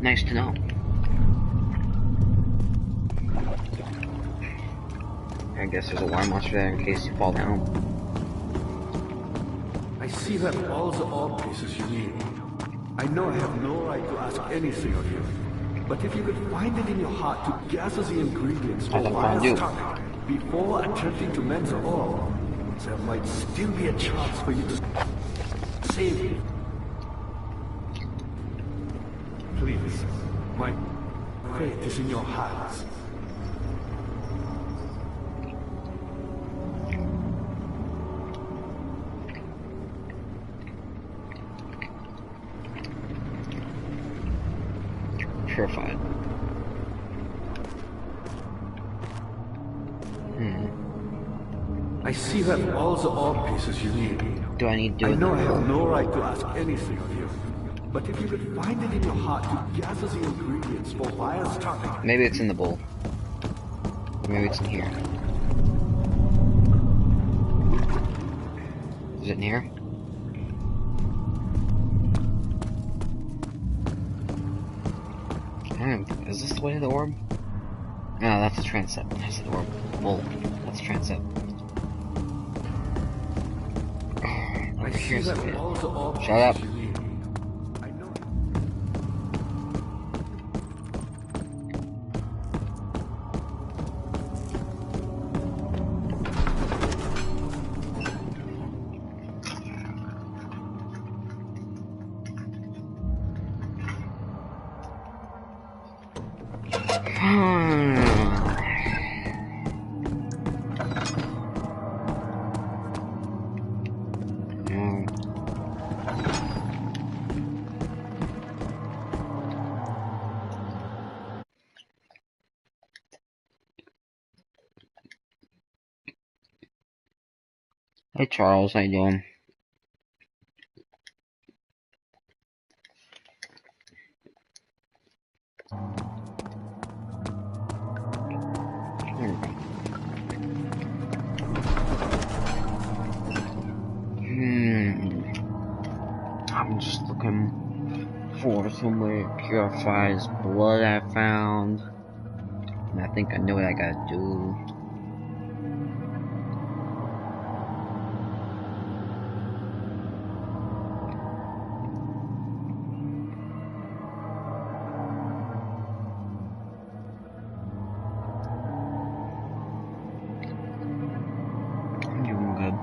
Nice to know. I guess there's a water monster there in case you fall down. I see that all the orb pieces you need. I know I have no right to ask anything of you, but if you could find it in your heart to gather the ingredients for Fire's topic before attempting to mend the orb, there might still be a chance for you to save me. Please, my fate is in your hands. Purified. I see that all the orb pieces you need. Do I need to do I it? know I have no right to ask anything of you, but if you could find it in your heart to gather the ingredients for Fire's topic. Maybe it's in the bowl. Maybe it's in here. Is it in here? Is this the way to the orb? No, that's a transept. That's the orb. Bowl. That's a transept. I see that all the orb Shut up. pieces you need. I know. Hey Charles, how you doing? There we go. I'm just looking for somewhere purifies blood I found. And I think I know what I gotta do. I'm doing good.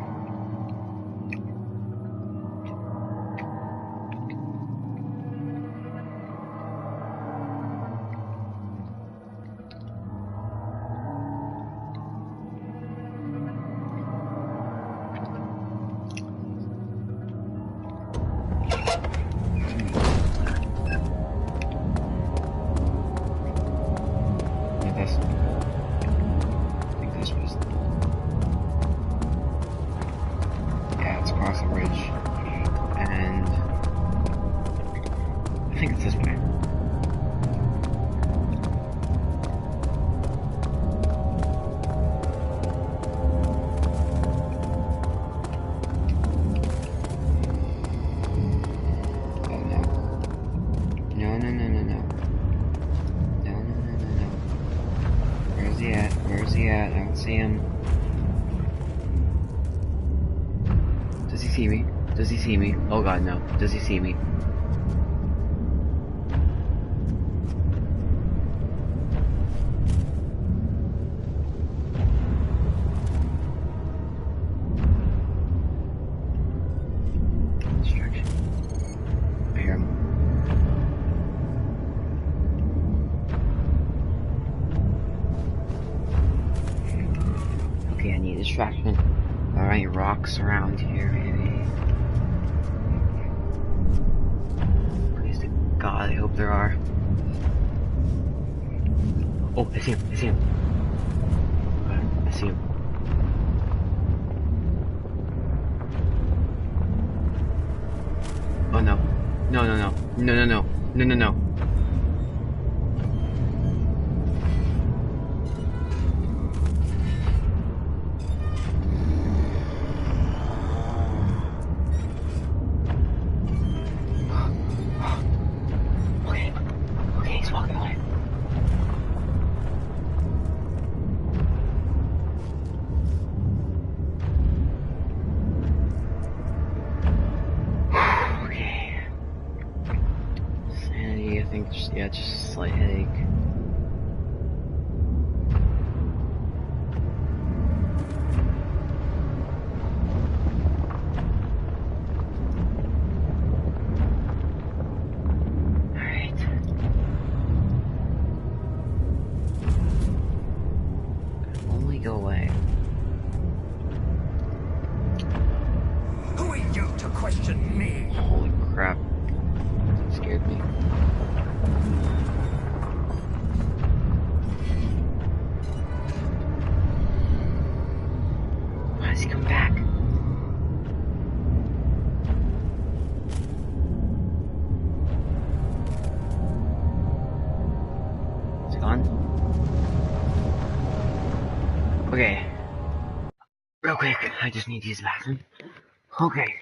Yeah, I think this was. Yeah, it's across the bridge. And I think it's this way. Oh no. No, no, no, no, no. No, no, no, no, no. Where's he at? Where's he at? I don't see him. Does he see me? Does he see me? Oh god, no. Does he see me? Distraction. I hear him. Okay, I need a distraction. Are there any rocks around here, maybe? Please to God, I hope there are. Oh, I see him, I see him. Okay, I see him. Oh no. No, no, no. No, no, no. No, no, no. Okay. Okay, he's walking away. Okay. Sanity, I think, yeah, just a slight headache. Alright. Only go away. Who are you to question me? Holy crap. That scared me. Why does he come back? Is he gone? Okay. Real quick, I just need to use the bathroom. Okay.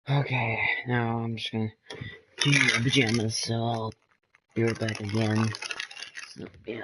Okay, now I'm just gonna do my pajamas, so I'll be right back again. So, yeah.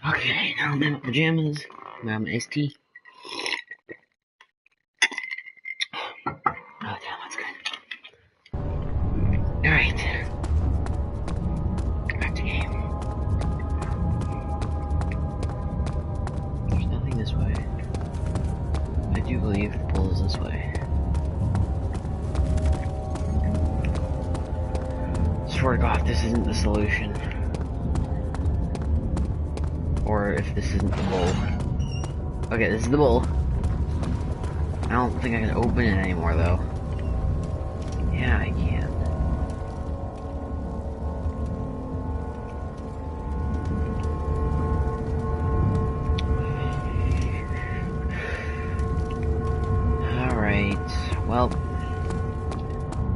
Okay, now I'm in my pajamas. Now I'm iced tea. Oh damn, that's good. Alright. Back to game. There's nothing this way. I do believe the pool is this way. Swear to God, if this isn't the solution. Or if this isn't the bowl. Okay, this is the bowl. I don't think I can open it anymore, though. Yeah, I can. Alright, well,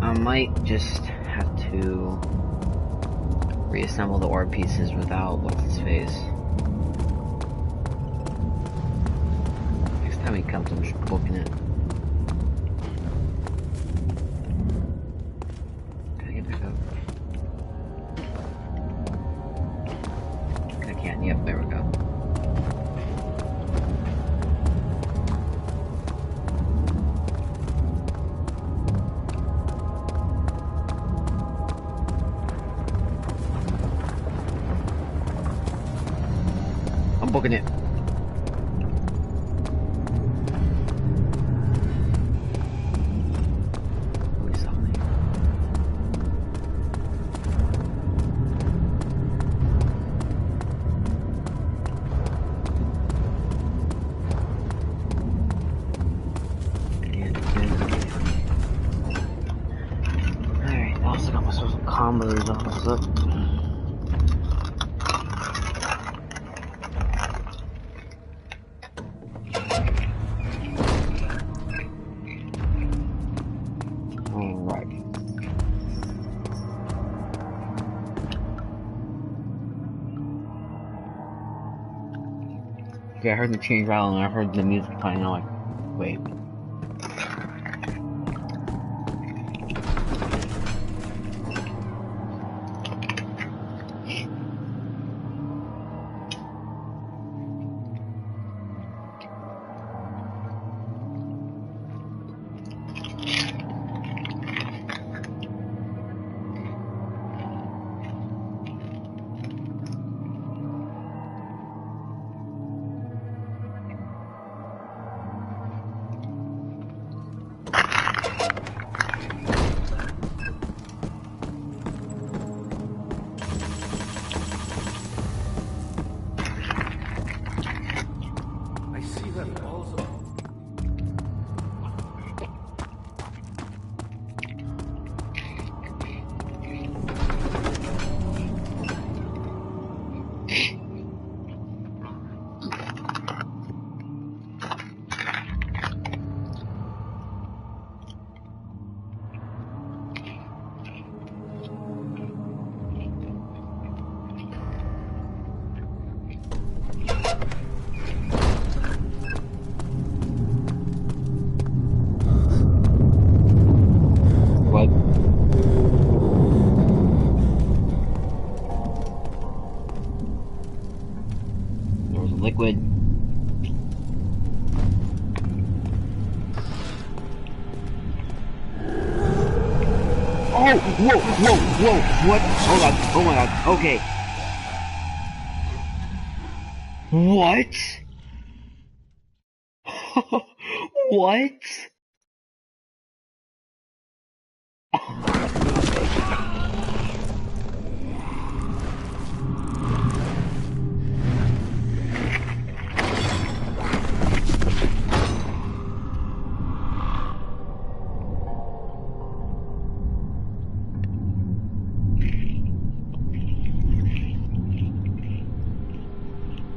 I might just have to reassemble the orb pieces without what's-his-face. Next time he comes, I'm just booking it. Can I get back up? I can, yep, there we go. I'm booking it. Oh, he saw me. Alright, I also got myself some combos also. I heard the change rattle and I heard the music playing, and I'm like, wait. Liquid. Oh, whoa, whoa, whoa, what? Oh my god, okay. What? What?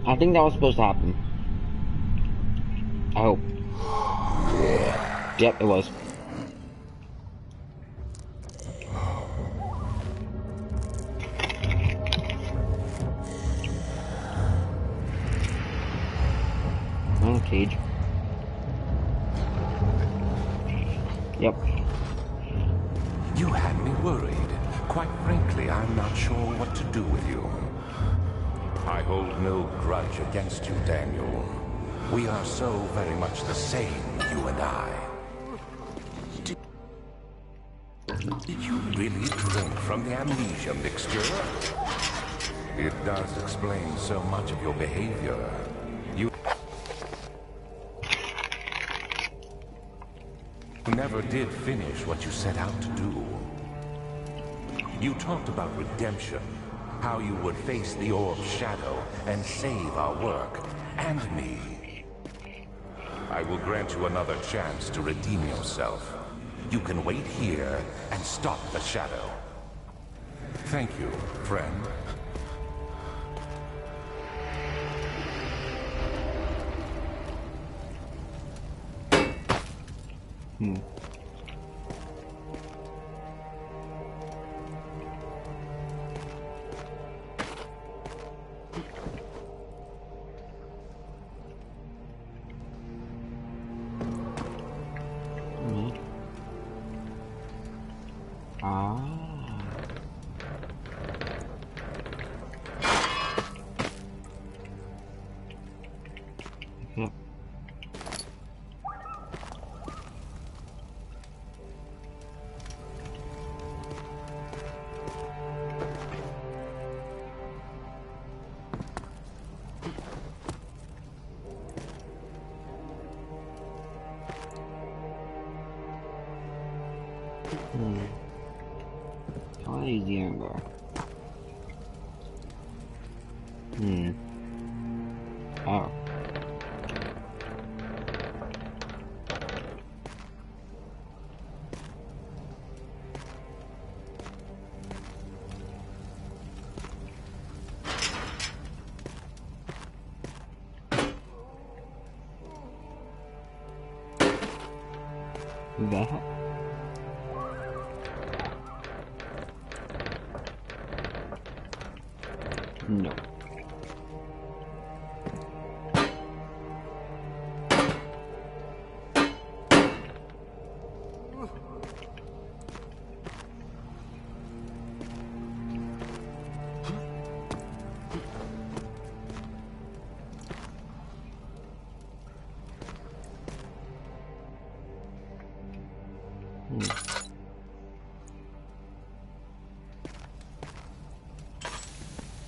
I think that was supposed to happen. I hope. Yep, it was. Oh, cage. Yep. You had me worried. Quite frankly, I'm not sure what to do with you. I hold no grudge against you, Daniel. We are so very much the same, you and I. Did you really drink from the amnesia mixture? It does explain so much of your behavior. You never did finish what you set out to do. You talked about redemption, how you would face the orb's shadow and save our work, and me. I will grant you another chance to redeem yourself. You can wait here and stop the shadow. Thank you, friend. Yep. How is the amber? Oh. That? No.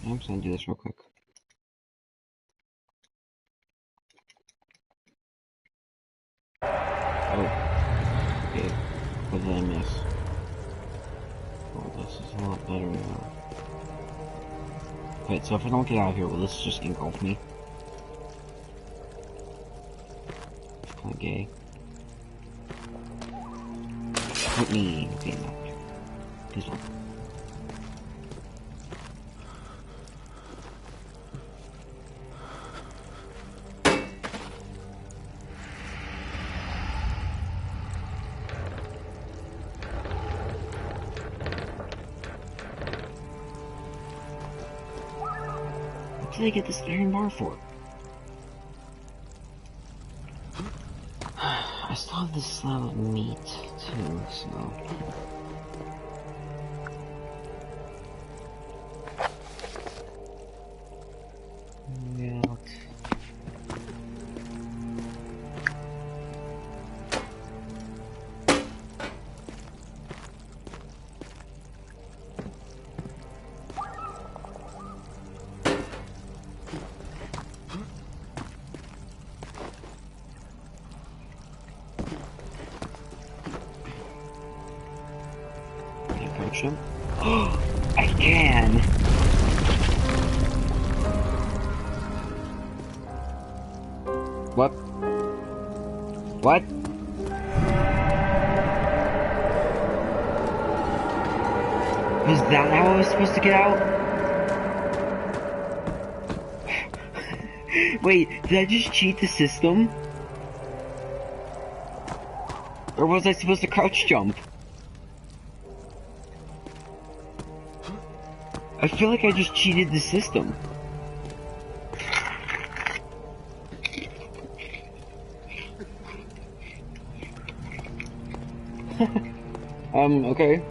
I'm just gonna do this real quick. Oh. Okay. What did I miss? Oh, this is a lot better now. Wait, so if I don't get out of here, will this just engulf me? It's kinda gay. Hurt me. Okay, no. Please don't. What did I get this iron bar for? I still have this slab of meat, too, so... Milk. Him? I can! What? What? Was that how I was supposed to get out? Wait, did I just cheat the system? Or was I supposed to crouch jump? I feel like I just cheated the system. Okay.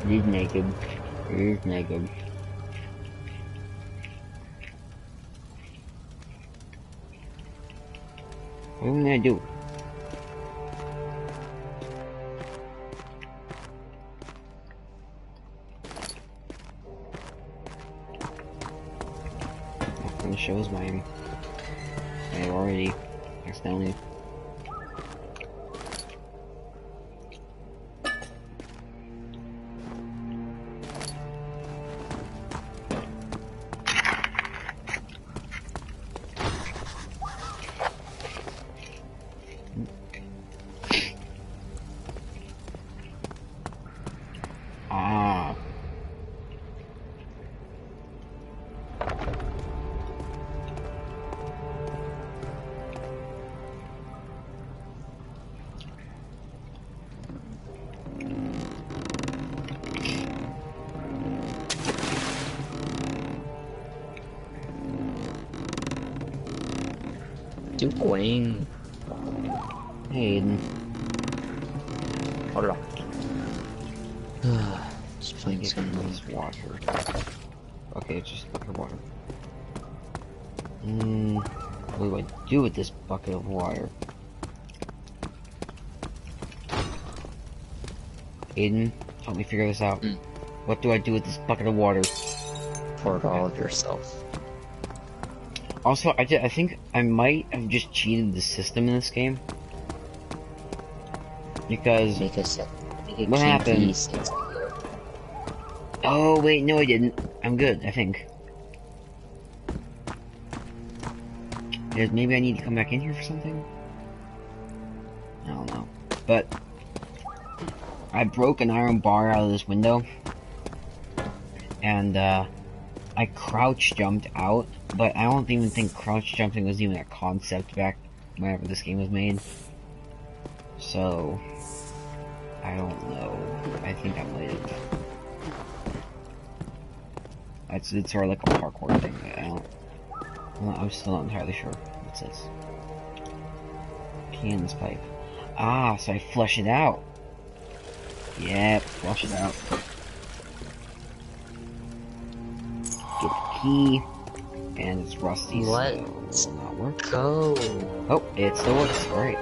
He's naked. He's naked. What am I gonna do? I'm gonna show his mine. I already accidentally. Ah. Doing. Hey, Aiden. Hold it on. Just playing Get some this water. Okay, it's just bucket of water. What do I do with this bucket of water? Aiden, help me figure this out. What do I do with this bucket of water? pour it all of yourself. Also, I think I might have just cheated the system in this game. Because Make it what happened? KP6. Oh wait, no I didn't. I'm good, I think. Maybe I need to come back in here for something? I don't know. But I broke an iron bar out of this window. And I crouch jumped out, but I don't even think crouch jumping was even a concept back whenever this game was made. So I don't know. I think I might have. It's sort of like a parkour thing. I'm still not entirely sure. What's this? Cannon's pipe. Ah, so I flush it out. Yep, flush it out. Get the key. And it's rusty, Let's so it will not work. go. Oh, it still works. Alright.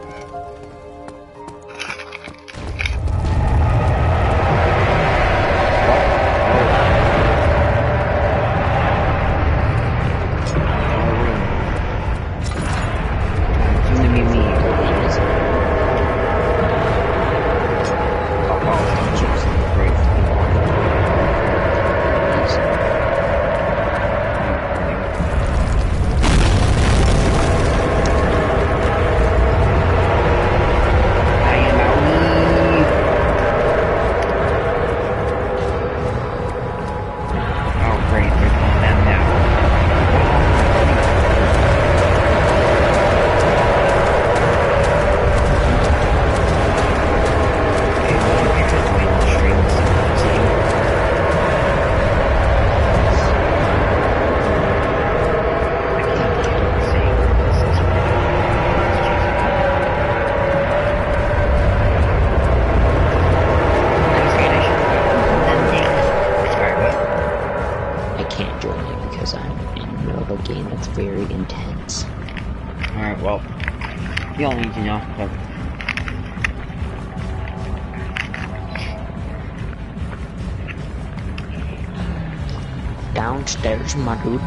Downstairs, my dude.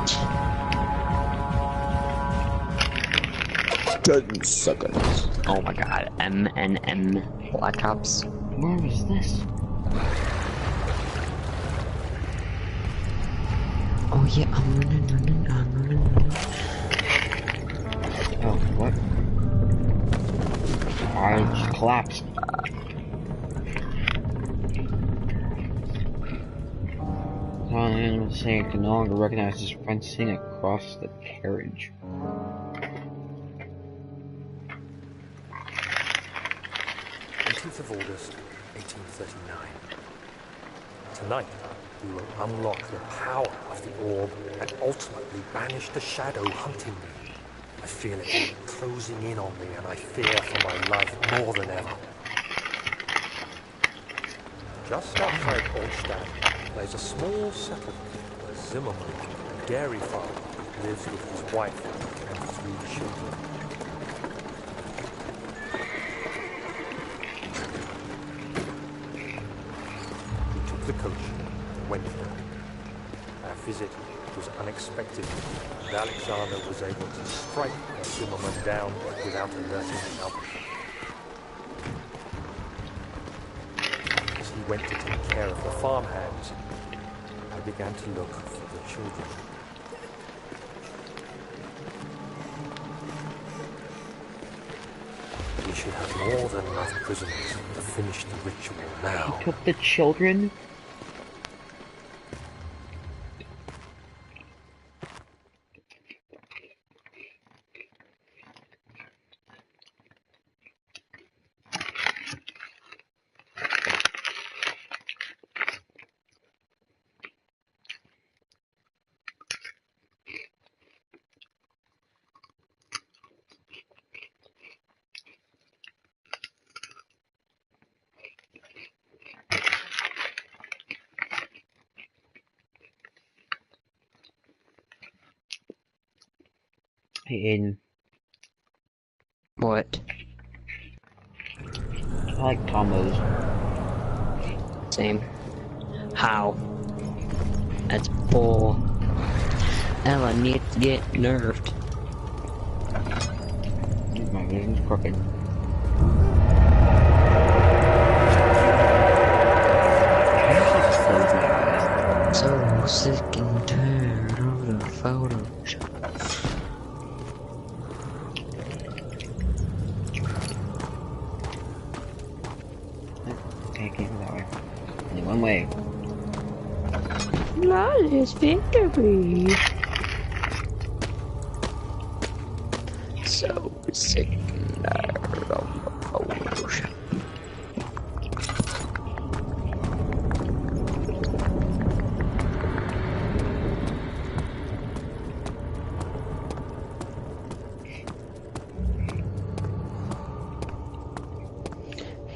10 seconds. Oh my god, MNM Black Ops. Where was this? Oh yeah, I'm running. Oh, what? I just collapsed. I'm saying I can no longer recognize this fencing across the carriage. 18th of August, 1839. Tonight, we will unlock the power of the orb and ultimately banish the shadow hunting me. I feel it closing in on me and I fear for my love more than ever. Just outside Olstadt lies a small settlement where Zimmerman, a dairy farmer, lives with his wife and 3 children. We took the coach and went there. Our visit was unexpected, and Alexander was able to strike Zimmerman down without alerting the others. As he went to take care of the farmhands, I began to look for the children. We should have more than enough prisoners to finish the ritual now. He took the children? Hey, Aiden. What? I like combos. Same. How? That's bull. Ella needs to get nerfed. My vision's crooked. So sick and tired of the photos. Okay, can't go that way. Only one way. Flawless victory. So sick and tired of the photos.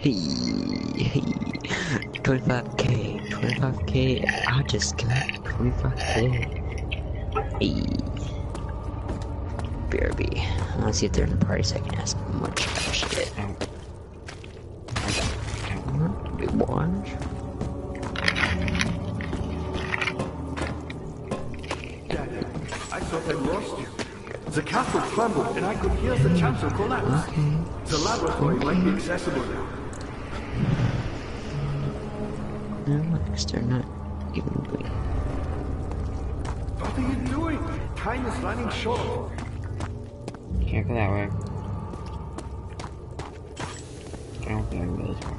Hey, 25k, I just got 25k. Hey, BRB, I wanna see if they're in the party so I can ask them much shit. Big ones. Dad, I thought I lost you. The castle crumbled and I could hear the chancel collapse. Okay. The laboratory might be accessible now. No, because they're not even doing. What are you doing? Time is running short. Can't go that way. I don't think I can go this way.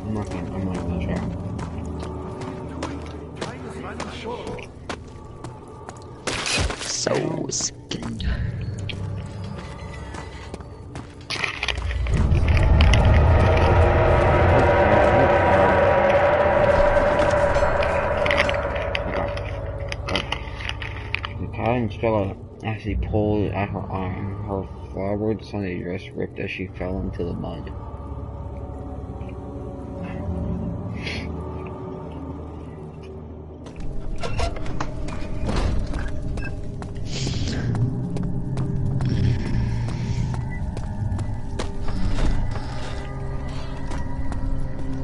I'm not gonna try. Time is running short. So skinned. Stella actually pulled at her arm. Her forward Sunday dress ripped as she fell into the mud.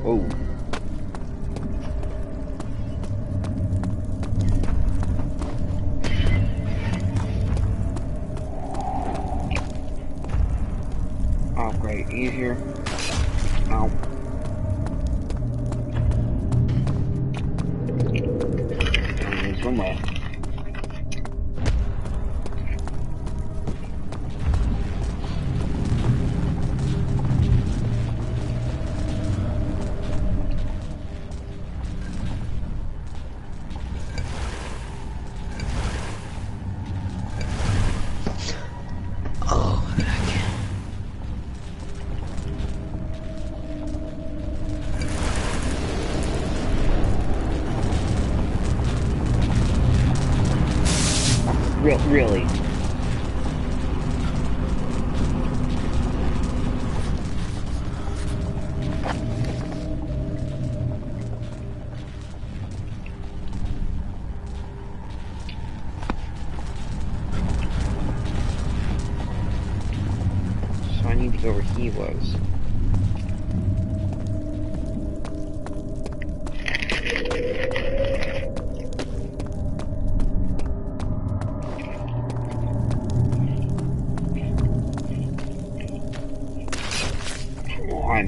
Oh. Oh, great. Easier. Ow. There's one way. Really? So where he was. Come on.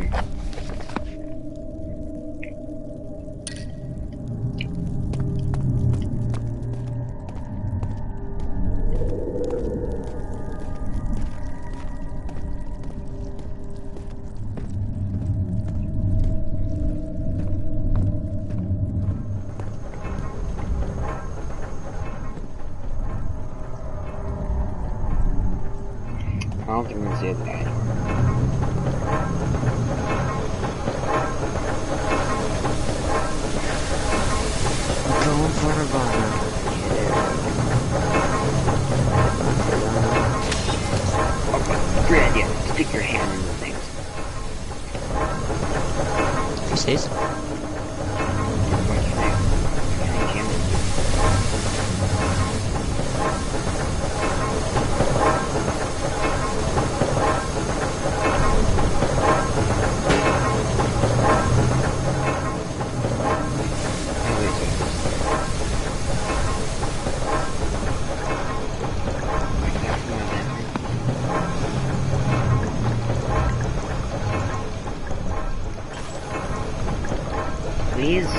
I don't think we're gonna see the guy anymore. Going for a bomb. Okay, great idea. Stick your hand in the things. He says. What do you think? I think please.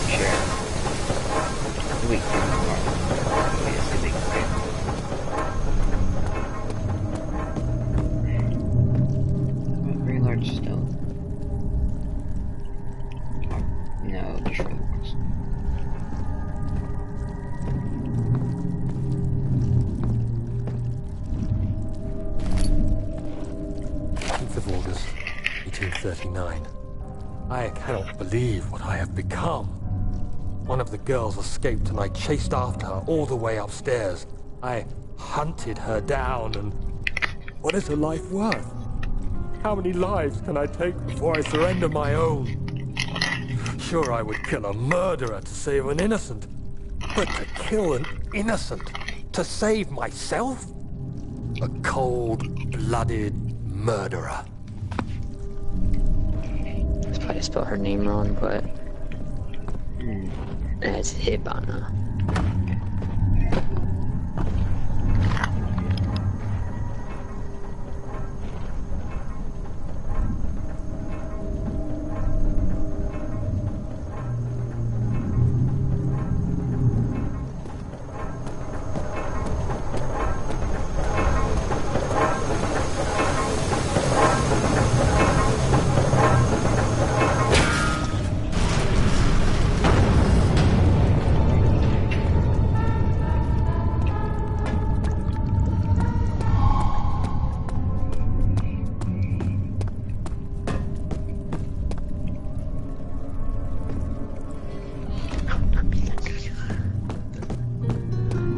Sure. Wait, wait, it's the big very large stone. Oh, no, destroy the ones. 1839. I cannot believe what I have become. One of the girls escaped and I chased after her all the way upstairs. I hunted her down and... What is her life worth? How many lives can I take before I surrender my own? Sure, I would kill a murderer to save an innocent. But to kill an innocent to save myself? A cold-blooded murderer. I probably spelled her name wrong, but it's Hibana.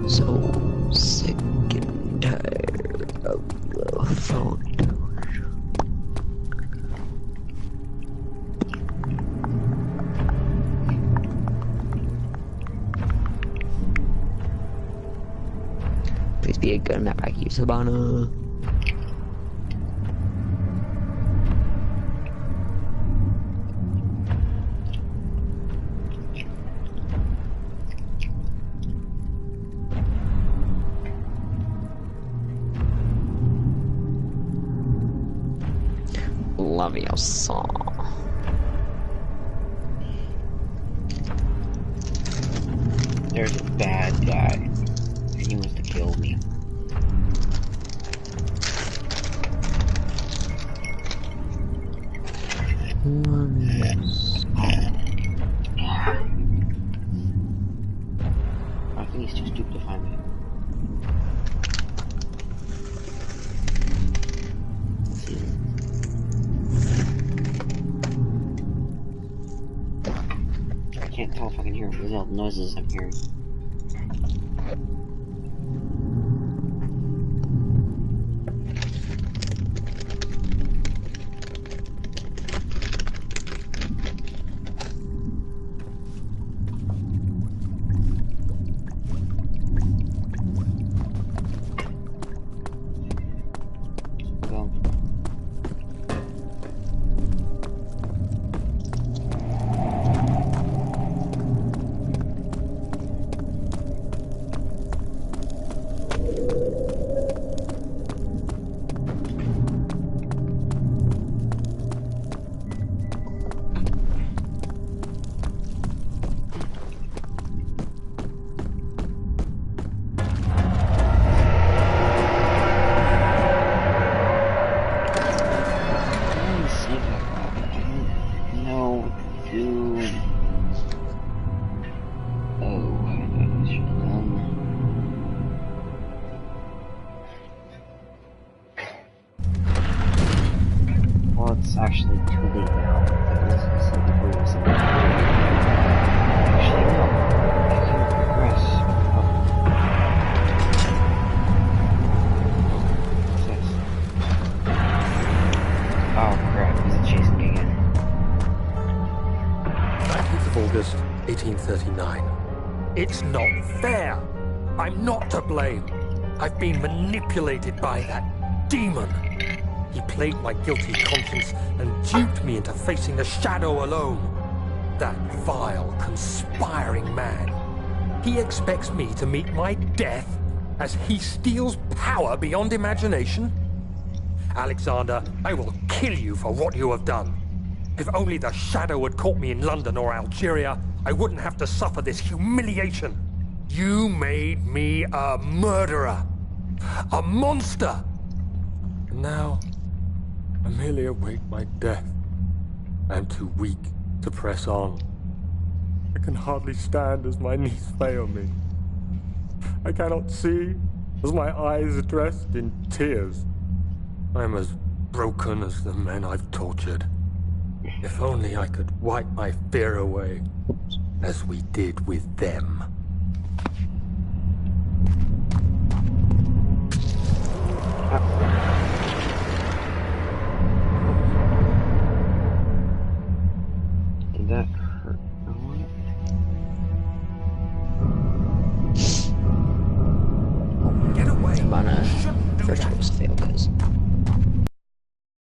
So sick and tired of the phone. Please be a good map I use, Hibana. Love your song. There's a bad guy, and he wants to kill me. I think he's too stupid to find me. Let's see. I can't tell if I can hear him. There's all the noises I'm hearing. actually too late now. As I said before, it was actually, no. I can progress. What's this? Oh crap, he's chasing me again. 19th of August, 1839. It's not fair. I'm not to blame. I've been manipulated by that demon. He played my guilty conscience and duped me into facing the shadow alone. That vile, conspiring man. He expects me to meet my death as he steals power beyond imagination. Alexander, I will kill you for what you have done. If only the shadow had caught me in London or Algeria, I wouldn't have to suffer this humiliation. You made me a murderer. A monster. And now, I merely await my death. I am too weak to press on. I can hardly stand as my knees fail me. I cannot see as my eyes are dressed in tears. I am as broken as the men I've tortured. If only I could wipe my fear away, as we did with them. Did that hurt? No one? Get away. I'm on a Shouldn't do first that. was fail because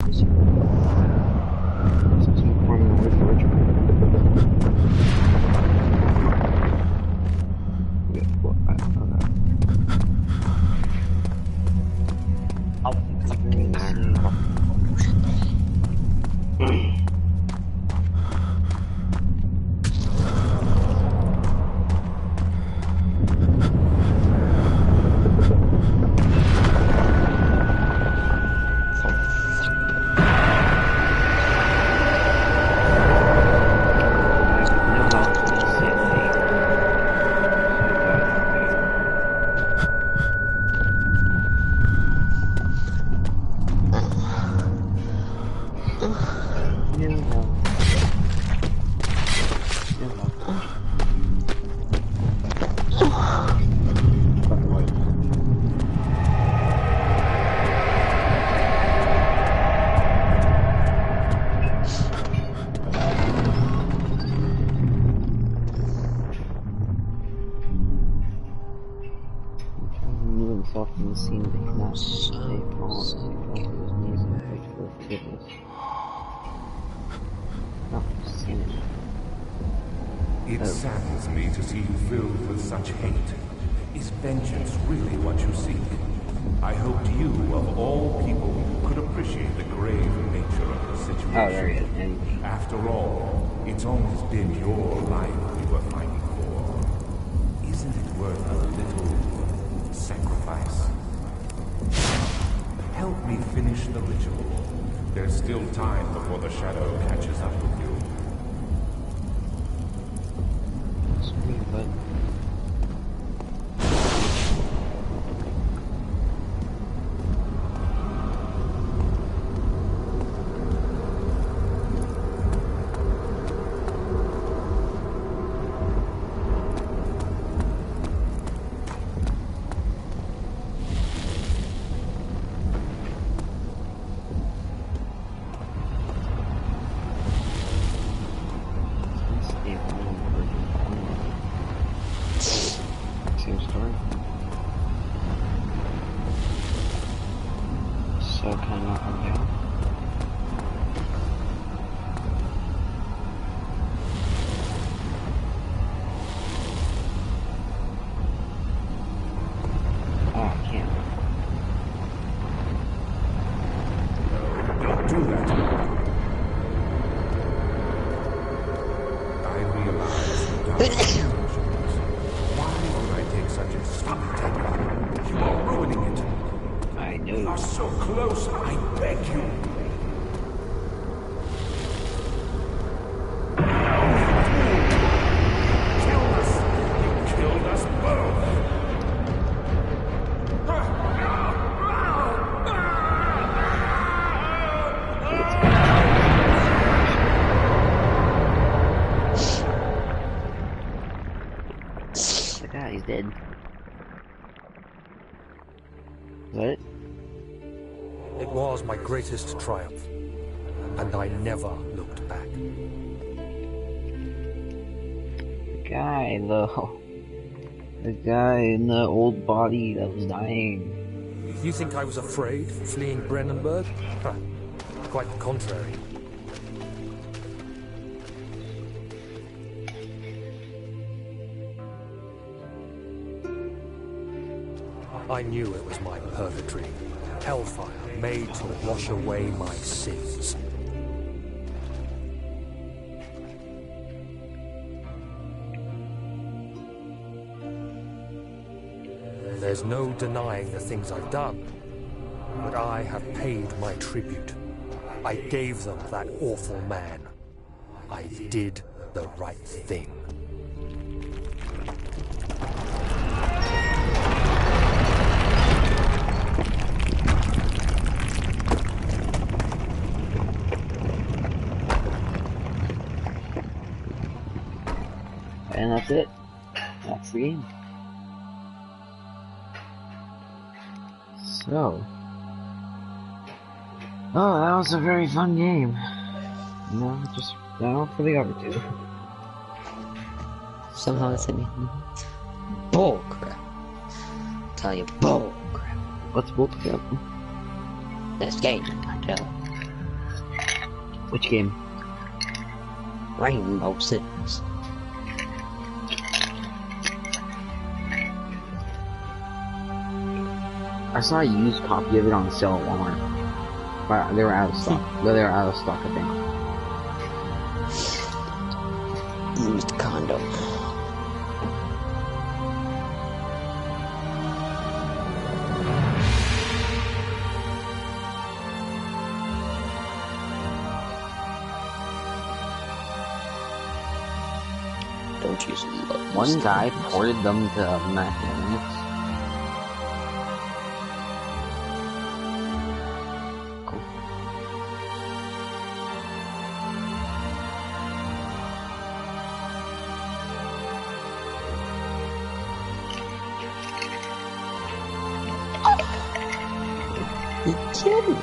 This is informing the word for ritual. Yeah, well, I don't know that. Himself from the scene, but he cannot stay calm as he fell to his knees and begged for forgiveness. Oh, sanity. It saddens me to see you filled with such hate. Is vengeance really what you seek? I hoped you, of all people, could appreciate the grave nature of the situation. Oh, there he is. After all, it's always been your life we were fighting for. Isn't it worth a little sacrifice? Help me finish the ritual. There's still time before the shadow catches up with you. Scream, but same story. So can I knock him down? Oh, I can't. Don't do that. I realize you don't have intentions. Why would I take such a step? You are ruining it. I You know. are so close, I beg you. Killed us. You killed us both. did. Is that it? It was my greatest triumph, and I never looked back. The guy, though. The guy in the old body that was dying. You think I was afraid, fleeing Brennenburg? Huh. Quite the contrary. I knew it was my purgatory, hellfire made to wash away my sins. There's no denying the things I've done, but I have paid my tribute. I gave them that awful man. I did the right thing. And that's it. That's the game. So. Oh, that was a very fun game. No, just now for the other two. Somehow it's me. Bull crap. Tell you, bull crap. What's bull crap? This game, I tell you. Which game? Rainbow Six. I saw a used copy of it on sale at Walmart. But they were out of stock. They were out of stock, I think. Used condom. Don't use One guy ported them to Mac Linux. You kidding me?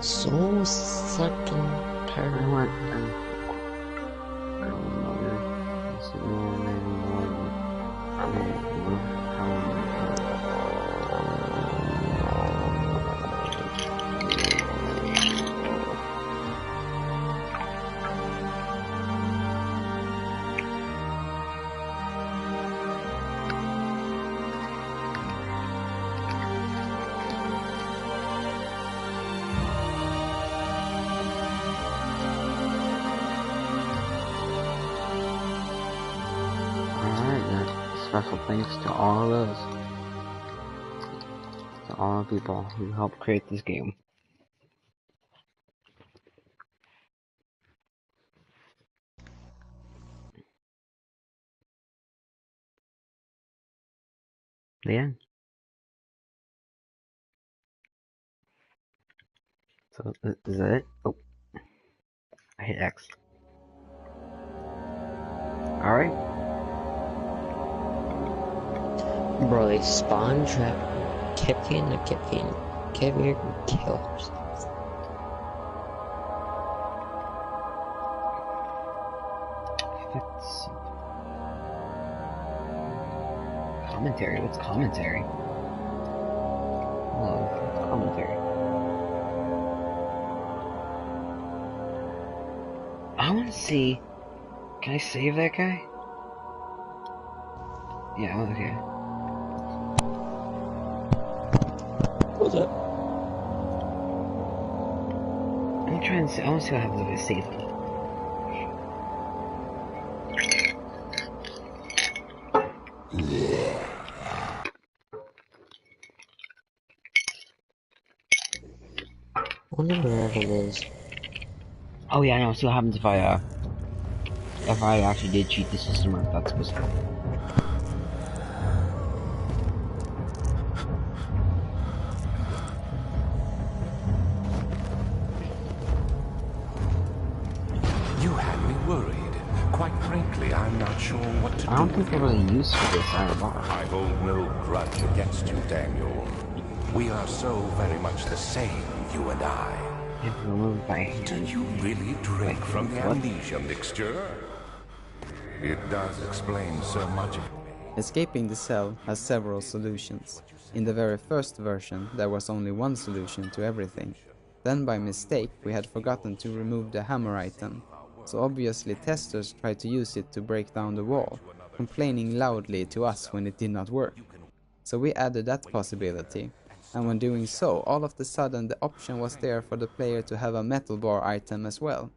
So sucking tired. Special thanks to all of those. To all the people who helped create this game. Yeah. So, is that it? Oh. I hit X. Alright. Bro, they spawn trap, kept getting killers. Commentary? What's commentary? Oh, what's commentary? I want to see. Can I save that guy? Yeah, okay. What's up? I'm trying to see. I want to see what happens if I save him. I wonder where it is. Oh yeah, I know. See what happens if I actually did cheat the system, or if that's supposed to happen. worried. Quite frankly, I'm not sure what to do. I don't think with they're you. really used to this iron bar. I hold no grudge against you, Daniel. We are so very much the same, you and I. It's removed by hand. Do you really drink Wait, from the what? Amnesia mixture? It does explain so much of Escaping the cell has several solutions. In the very first version, there was only one solution to everything. Then by mistake, we had forgotten to remove the hammer item, so obviously testers tried to use it to break down the wall, complaining loudly to us when it did not work. So we added that possibility, and when doing so, all of a sudden the option was there for the player to have a metal bar item as well.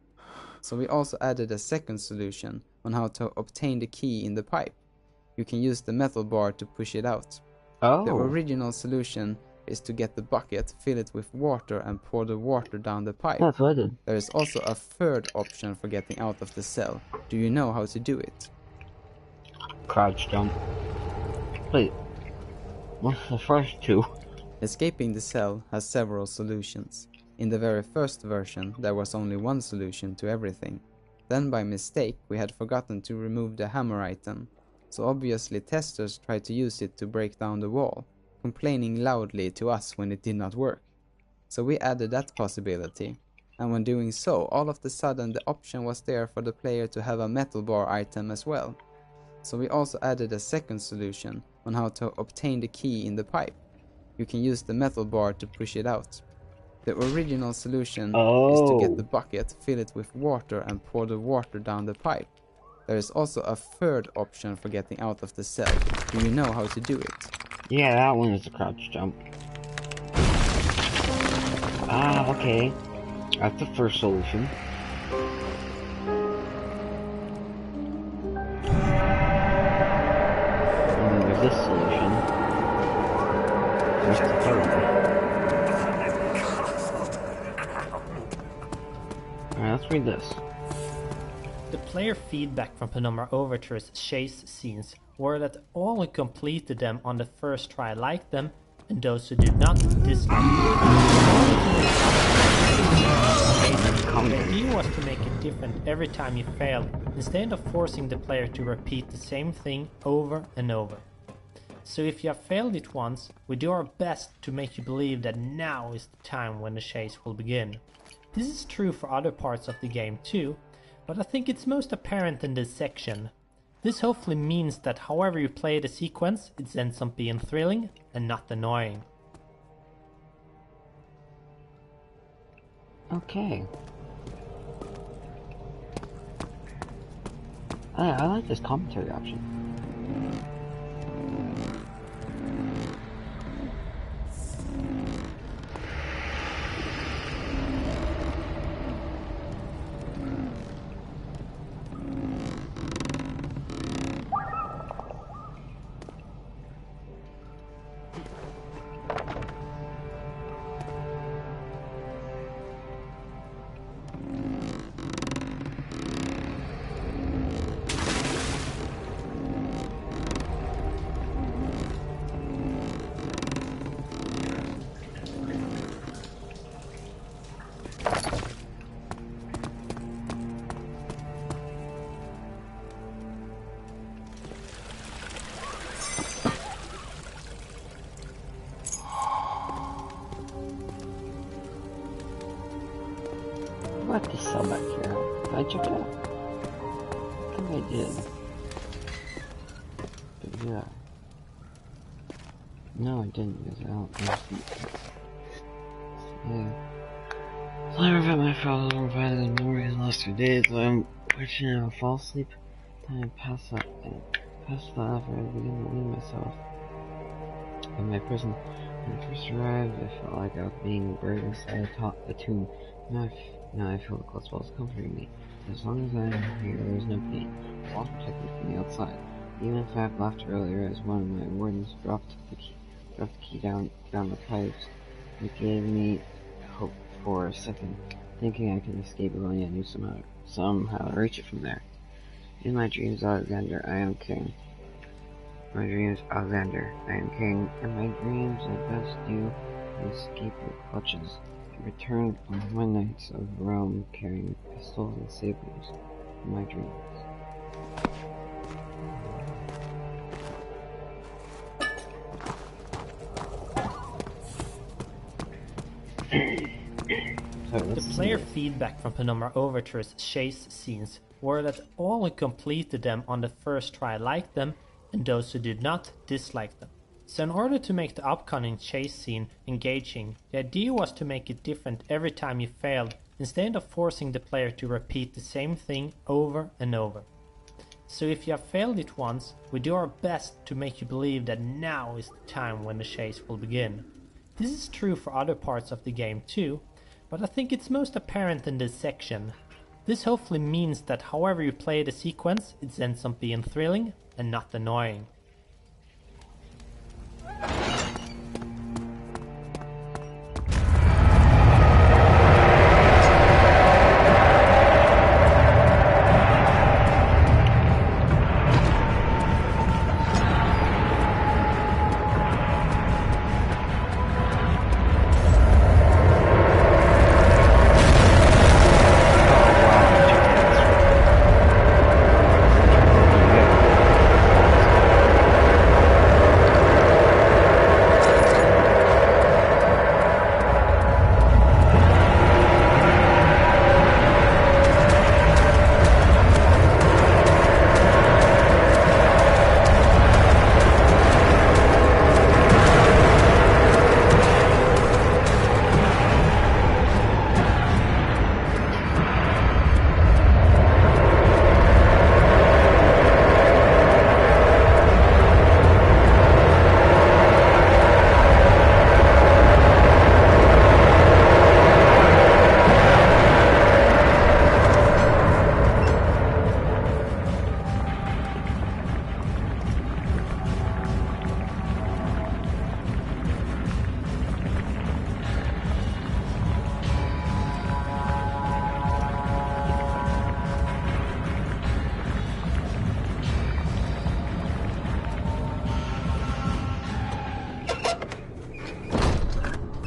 So we also added a second solution on how to obtain the key in the pipe. You can use the metal bar to push it out. Oh. The original solution is to get the bucket, fill it with water and pour the water down the pipe. That's what I did. There is also a third option for getting out of the cell. Do you know how to do it? Crouch jump. Wait. What's the first two? Escaping the cell has several solutions. In the very first version, there was only one solution to everything. Then by mistake, we had forgotten to remove the hammer item, so obviously testers tried to use it to break down the wall, complaining loudly to us when it did not work. So we added that possibility, and when doing so, all of a sudden the option was there for the player to have a metal bar item as well. So we also added a second solution on how to obtain the key in the pipe. You can use the metal bar to push it out. The original solution is to get the bucket, fill it with water and pour the water down the pipe. There is also a third option for getting out of the cell. Do you know how to do it? Yeah, that one is a crouch jump. Ah, okay. That's the first solution. And then there's this solution. What's the third one? Alright, let's read this. The player feedback from Penumbra Overture's chase scenes were that all who completed them on the first try liked them, and those who did not disliked them. The idea was to make it different every time you failed, instead of forcing the player to repeat the same thing over and over. So if you have failed it once, we do our best to make you believe that now is the time when the chase will begin. This is true for other parts of the game too, but I think it's most apparent in this section. This hopefully means that however you play the sequence, it ends up being thrilling and not annoying. Okay. I like this commentary option. What the cell back here? Did I check it out? I think I did. But yeah. No, I didn't because I don't know. Yeah. So I revived my father provided the memories the last 2 days, so I'm wishing I would fall asleep. Time to pass out and pass that after I begin to leave myself. In my prison, when I first arrived, I felt like I was being buried inside a tomb. Now I feel the close walls comforting me. As long as I am here, there is no pain. The walls protect me from the outside. Even if I have left earlier, as one of my wardens dropped the key down the pipes, it gave me hope for a second, thinking I could escape if only I knew somehow to reach it from there. In my dreams, Alexander, I am king. My dreams, Alexander, I am king. In my dreams, I best do escape your clutches. I returned from my nights of Rome carrying pistols and sabers. My dreams. The player feedback from Penumbra Overture's chase scenes were that all who completed them on the first try liked them, and those who did not disliked them. So in order to make the upcoming chase scene engaging, the idea was to make it different every time you failed, instead of forcing the player to repeat the same thing over and over. So if you have failed it once, we do our best to make you believe that now is the time when the chase will begin. This is true for other parts of the game too, but I think it's most apparent in this section. This hopefully means that however you play the sequence, it ends up being thrilling and not annoying.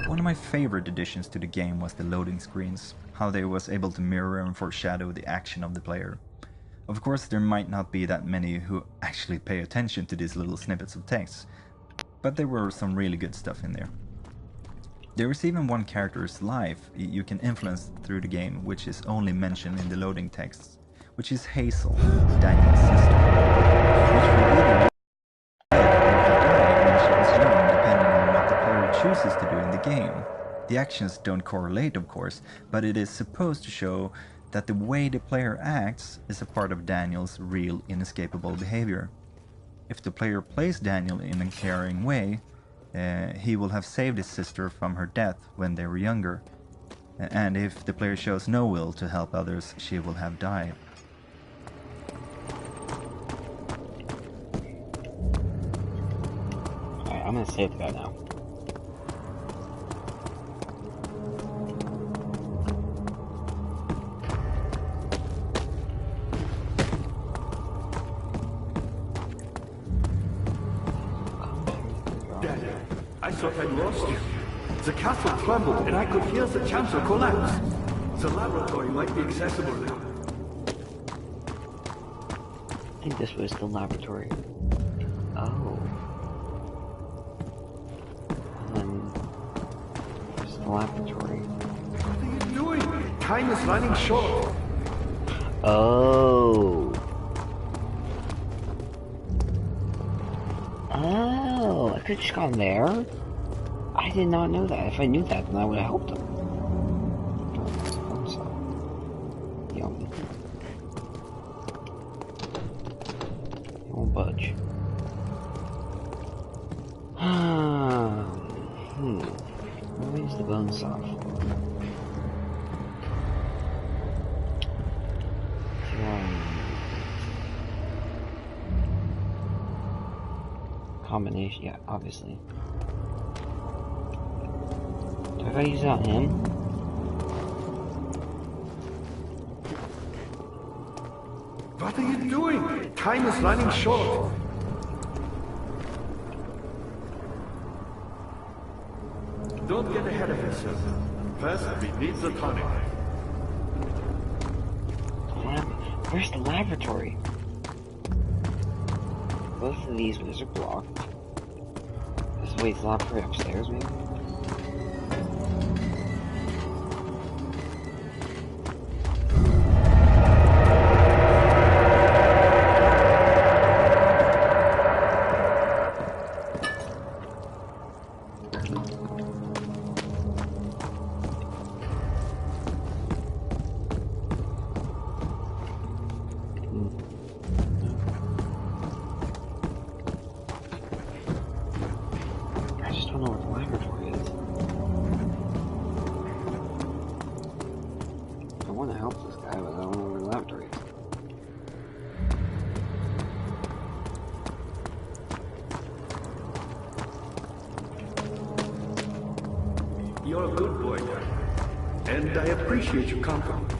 One of my favorite additions to the game was the loading screens, how they was able to mirror and foreshadow the action of the player. Of course, there might not be that many who actually pay attention to these little snippets of text, but there were some really good stuff in there. There is even one character's life you can influence through the game, which is only mentioned in the loading texts, which is Hazel, Daniel's sister, which will either when she was young, depending on what the player chooses to do in the game. The actions don't correlate, of course, but it is supposed to show that the way the player acts is a part of Daniel's real inescapable behavior. If the player plays Daniel in a caring way, he will have saved his sister from her death when they were younger, and if the player shows no will to help others, she will have died. Alright, I'm gonna save the guy now. Daniel, I thought I'd lost you. The castle crumbled and I could hear the chancel collapse. The laboratory might be accessible now. I think this was the laboratory. Oh. There's the laboratory. What are you doing? Time is running short. Oh. Oh, I could have just gone there. I did not know that. If I knew that, then I would have helped him. Yum. He won't budge. Where's the bone saw for? Combination, yeah, obviously. Do I gotta use it on him? What are you doing? Time is running short. Don't get ahead of yourself. First, we need the tonic. Where's the laboratory? Both of these ways are blocked. Wait, the laboratory upstairs, maybe? I just don't know what the laboratory is. I want to help this guy, but I don't know where the laboratory is. You're a good boy, Jack, and I appreciate your compliment.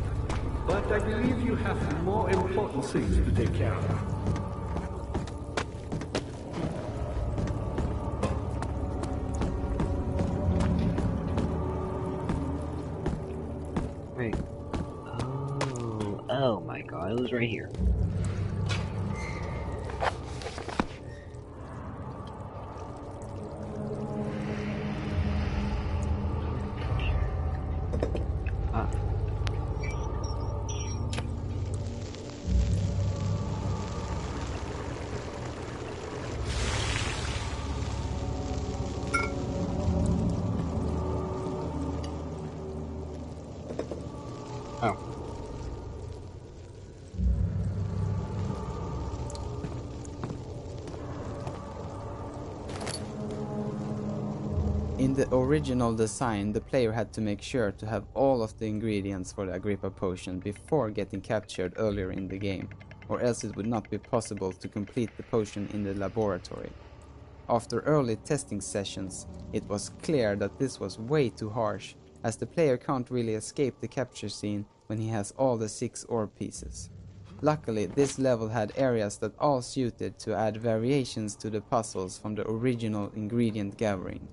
But I believe you have more important things to take care of. Wait. Oh my god, it was right here. Ah. Oh. In the original design, the player had to make sure to have all of the ingredients for the Agrippa potion before getting captured earlier in the game, or else it would not be possible to complete the potion in the laboratory. After early testing sessions, it was clear that this was way too harsh, as the player can't really escape the capture scene when he has all the 6 orb pieces. Luckily, this level had areas that all suited to add variations to the puzzles from the original ingredient gathering.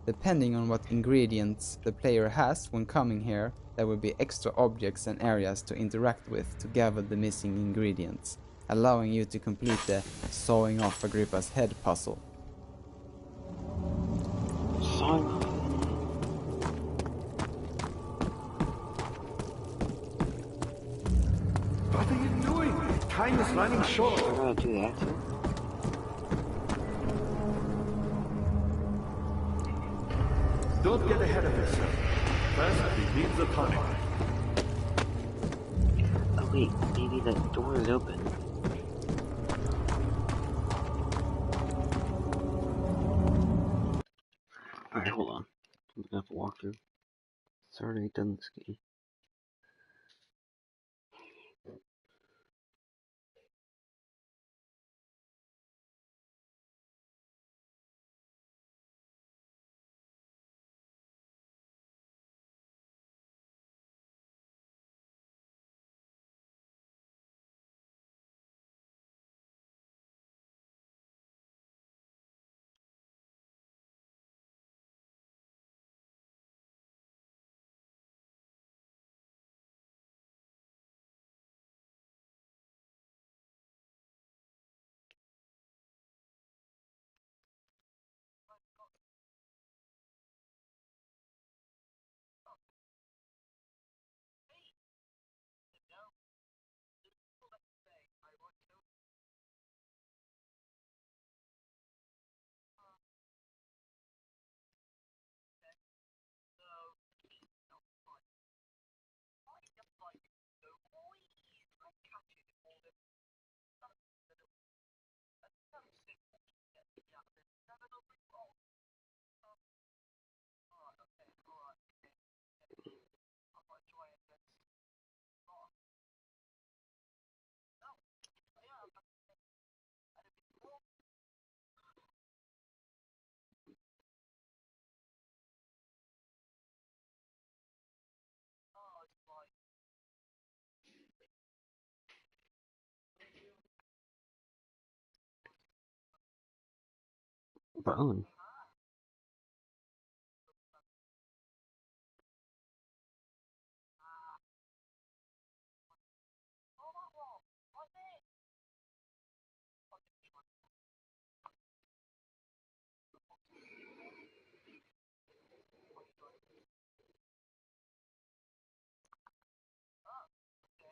Depending on what ingredients the player has when coming here, there will be extra objects and areas to interact with to gather the missing ingredients, allowing you to complete the sawing off Agrippa's head puzzle. What are you doing? Time is running short. I'm gonna do that too. Don't get ahead of yourself. First, we need the tonic. Oh wait, maybe the door is open. Alright, hold on. I'm gonna have to walk through. It's already done this game. Bone.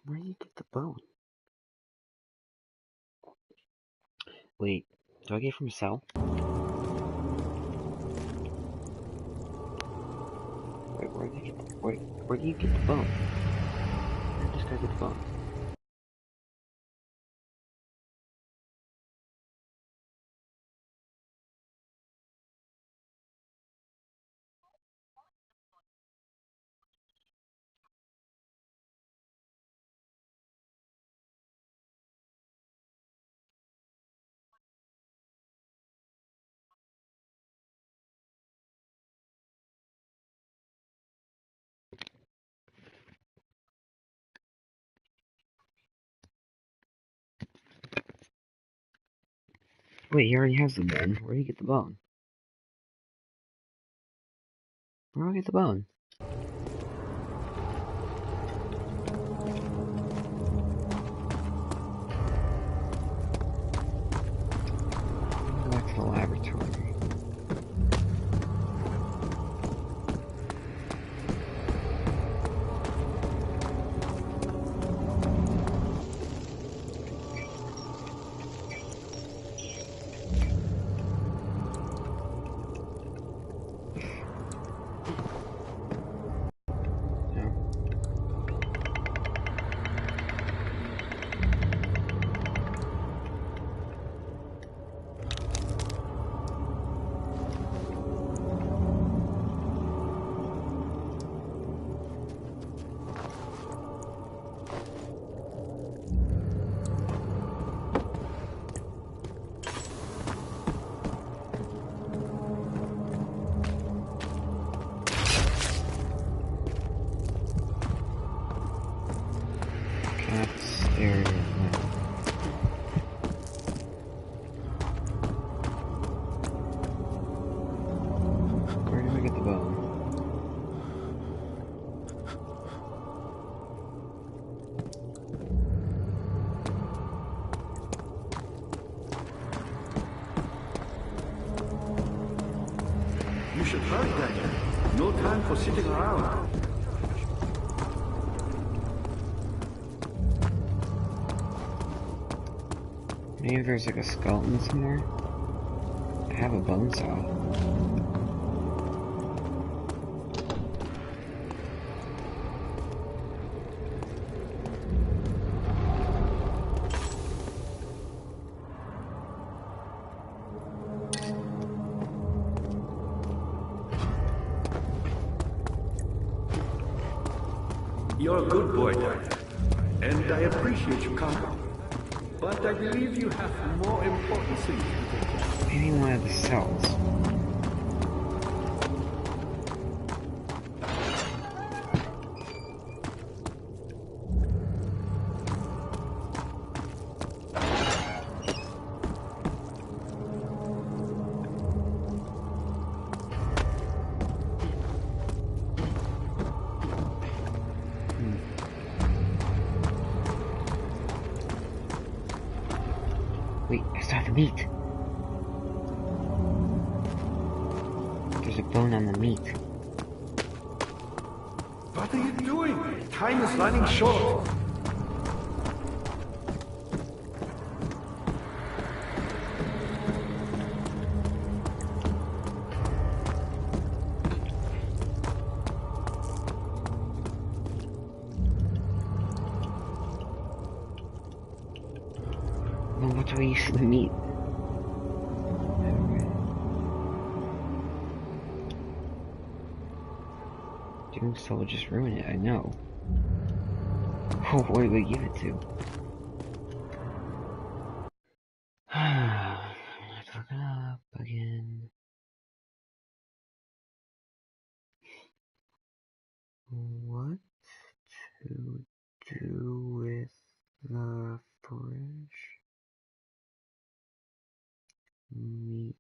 Where do you get the bone? Wait, do I get it from a cell? Wait, where do you get the bone? Where did this guy get the bone? Wait, he already has the bone. Where do you get the bone? Where do I get the bone? Go back to the laboratory. That's area now. Where do I get the bone? You should hurry, Daniel. No time for sitting around. Maybe there's like a skeleton somewhere? I have a bone saw. You're a good boy, Daniel, and I appreciate you coming. But I believe you have more important things to take care of. Maybe one of the cells. Wait, I saw the meat. There's a bone on the meat. What are you doing? Time is running short. Well, what do I use the meat? Doing so will just ruin it, I know. Oh, what do we give it to? I have to look it up again. What to do with the fresh meat?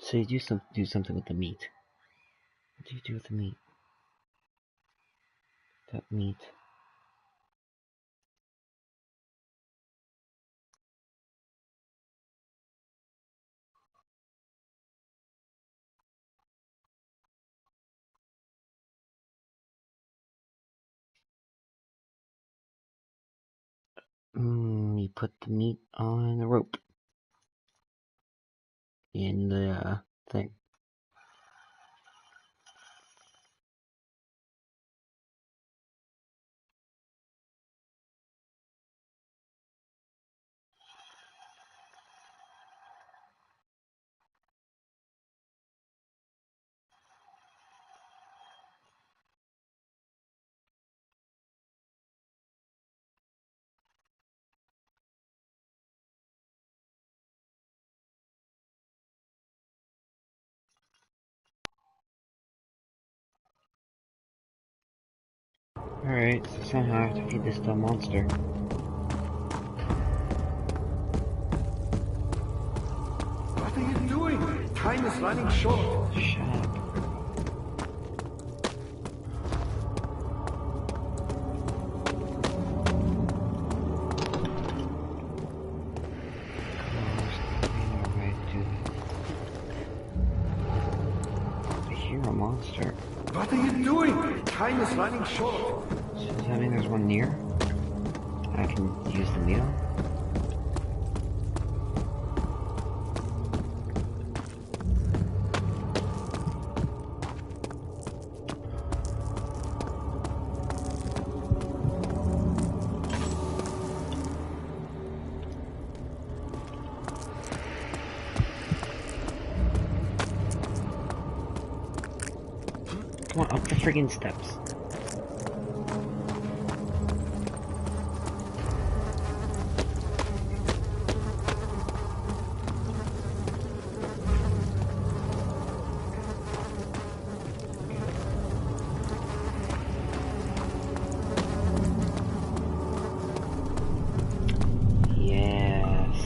So you do something with the meat. What do you do with the meat? That meat. You put the meat on a rope. In the thing. Alright, so somehow I have to feed this dumb monster. What are you doing? Time is running short. Shut up. A monster. What are you doing? Time is running short. So does that mean there's one near? I can use the meat on? Come on, up the friggin' steps. Yes.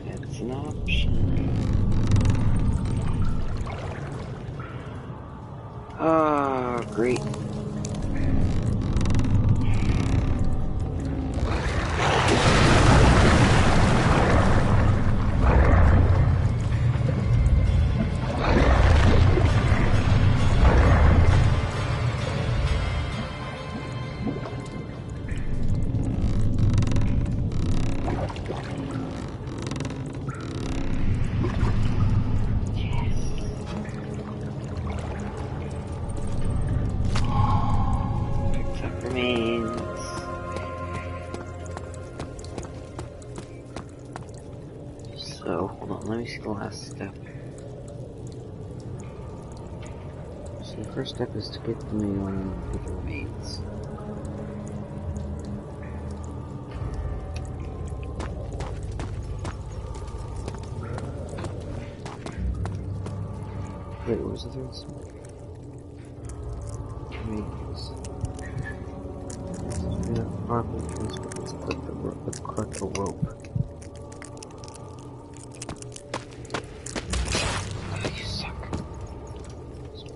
That's an option. Ah, great. So, hold on, let me see the last step. So the first step is to get the meal and get the remains. Wait, what was the third step? Remains. Yeah, properly transport. Let's click the rope. Let's click the rope.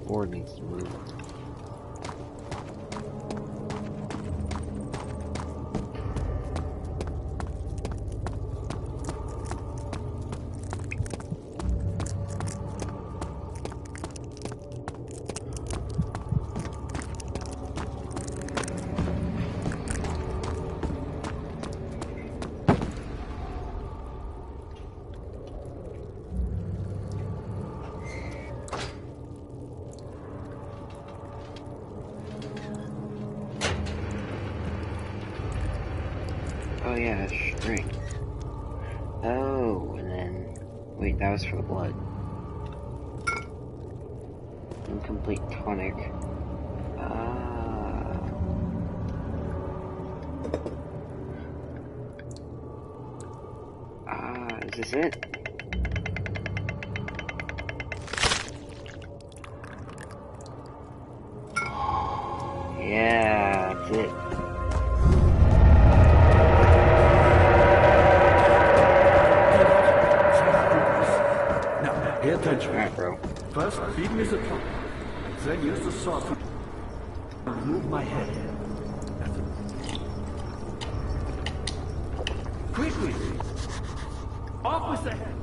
Board needs to move. Oh yeah, strength. Oh, and then... Wait, that was for the blood. Incomplete tonic. Is this it? Yeah, that's it. Pay attention. Alright, bro. First, feed me the top. Then use the sword to remove my head. Quickly! Off with the head!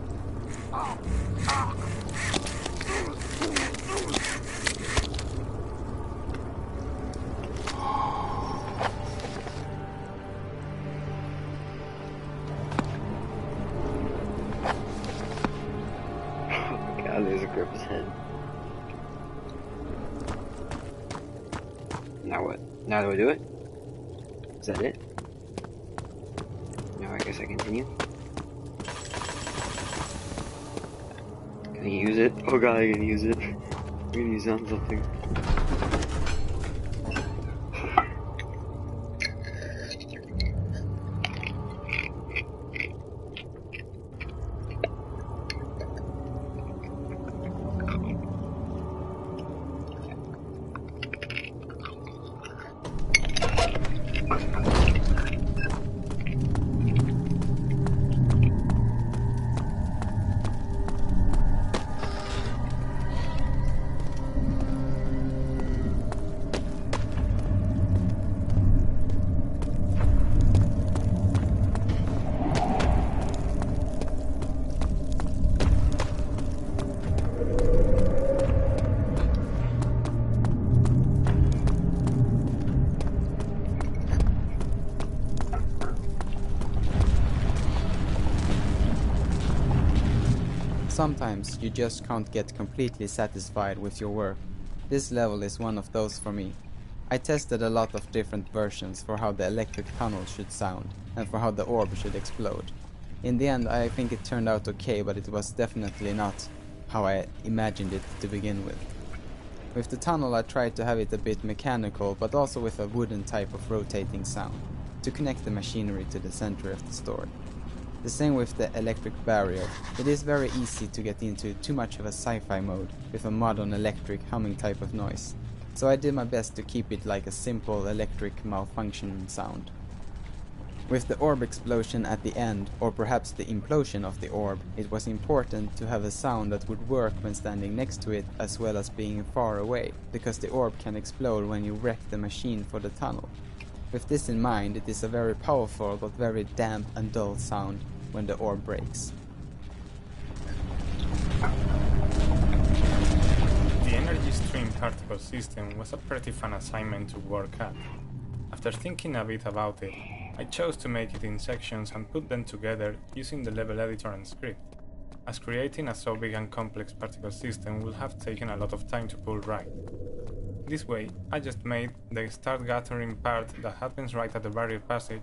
God, there's a Griffith's head. Now what? Now do I do it? Is that it? No, I guess I continue. Can I use it? Oh god, I can use it. I'm gonna use it on something. Sometimes you just can't get completely satisfied with your work. This level is one of those for me. I tested a lot of different versions for how the electric tunnel should sound and for how the orb should explode. In the end I think it turned out okay, but it was definitely not how I imagined it to begin with. With the tunnel I tried to have it a bit mechanical, but also with a wooden type of rotating sound to connect the machinery to the center of the story. The same with the electric barrier. It is very easy to get into too much of a sci-fi mode with a modern electric humming type of noise, so I did my best to keep it like a simple electric malfunction sound. With the orb explosion at the end, or perhaps the implosion of the orb, it was important to have a sound that would work when standing next to it as well as being far away, because the orb can explode when you wreck the machine for the tunnel. With this in mind, it is a very powerful but very damp and dull sound when the orb breaks. The energy stream particle system was a pretty fun assignment to work at. After thinking a bit about it, I chose to make it in sections and put them together using the level editor and script, as creating a so big and complex particle system will have taken a lot of time to pull right. This way, I just made the start gathering part that happens right at the barrier passage,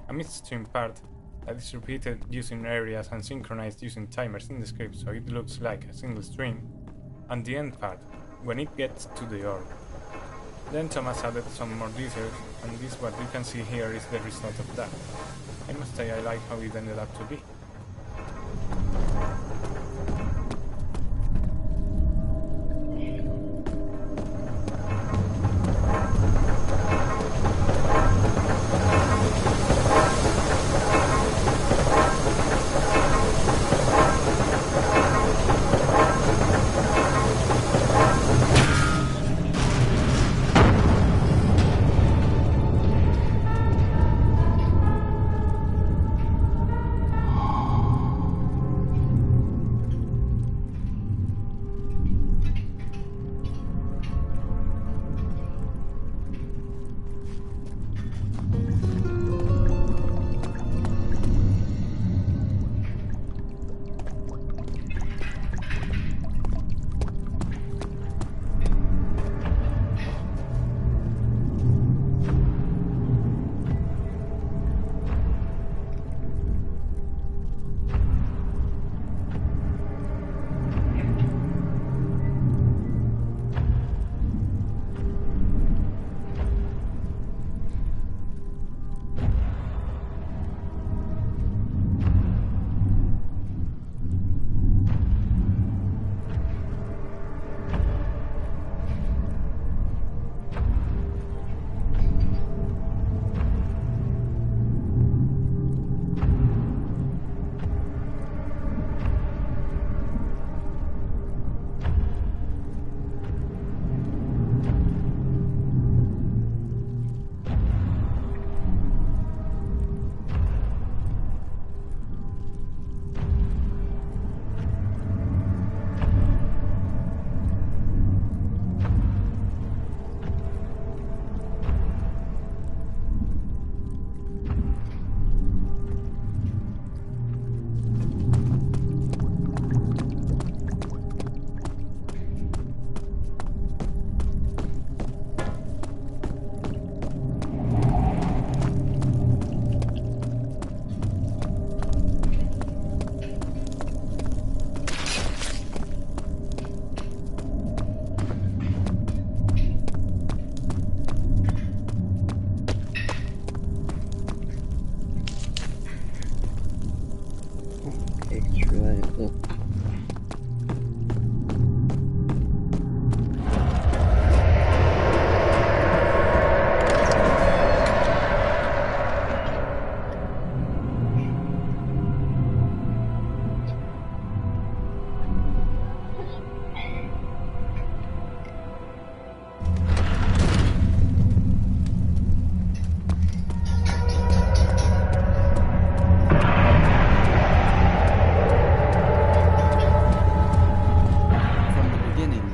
a midstream part that is repeated using areas and synchronized using timers in the script so it looks like a single stream, and the end part, when it gets to the orb. Then Thomas added some more details, and this what you can see here is the result of that. I must say I like how it ended up to be.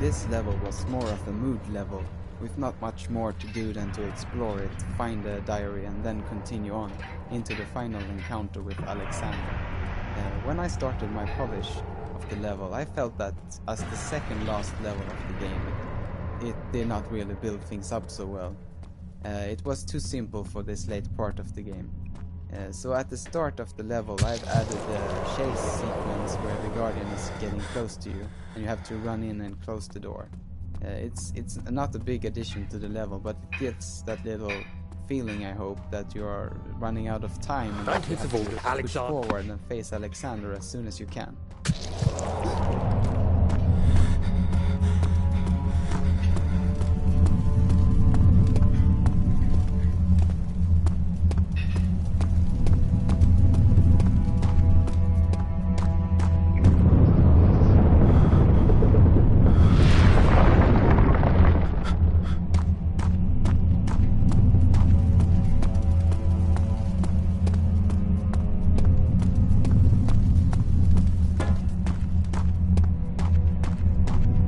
this level was more of a mood level, with not much more to do than to explore it, find a diary and then continue on into the final encounter with Alexander. When I started my polish of the level, I felt that as the second last level of the game, it did not really build things up so well. It was too simple for this late part of the game. So at the start of the level, I've added the chase sequence where the guardian is getting close to you and you have to run in and close the door. It's not a big addition to the level, but it gets that little feeling, I hope, that you are running out of time and that you have to push forward and face Alexander as soon as you can.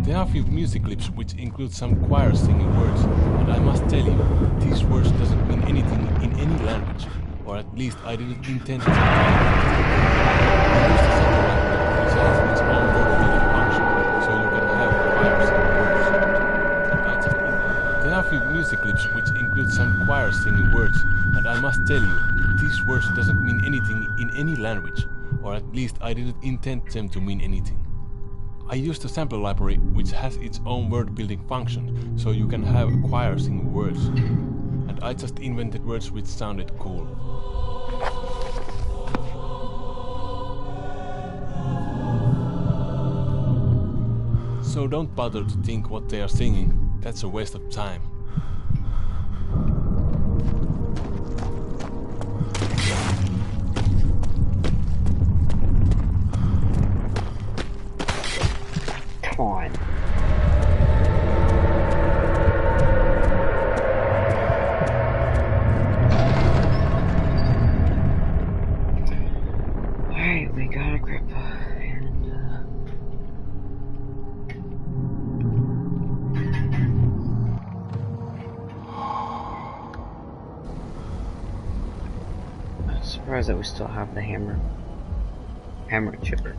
There are a few music clips which include some choir singing words, and I must tell you, these words doesn't mean anything in any language, or at least I didn't intend it to. I used a sample library which has its own word-building function, so you can have choir singing words. There are a few music clips which include some choir singing words, and I must tell you, these words doesn't mean anything in any language, or at least I didn't intend them to mean anything. I used a sample library which has its own word building function, so you can have a choir singing words. And I just invented words which sounded cool. So don't bother to think what they are singing, that's a waste of time. Come on. Alright, we got a grip and I'm surprised that we still have the hammer chipper.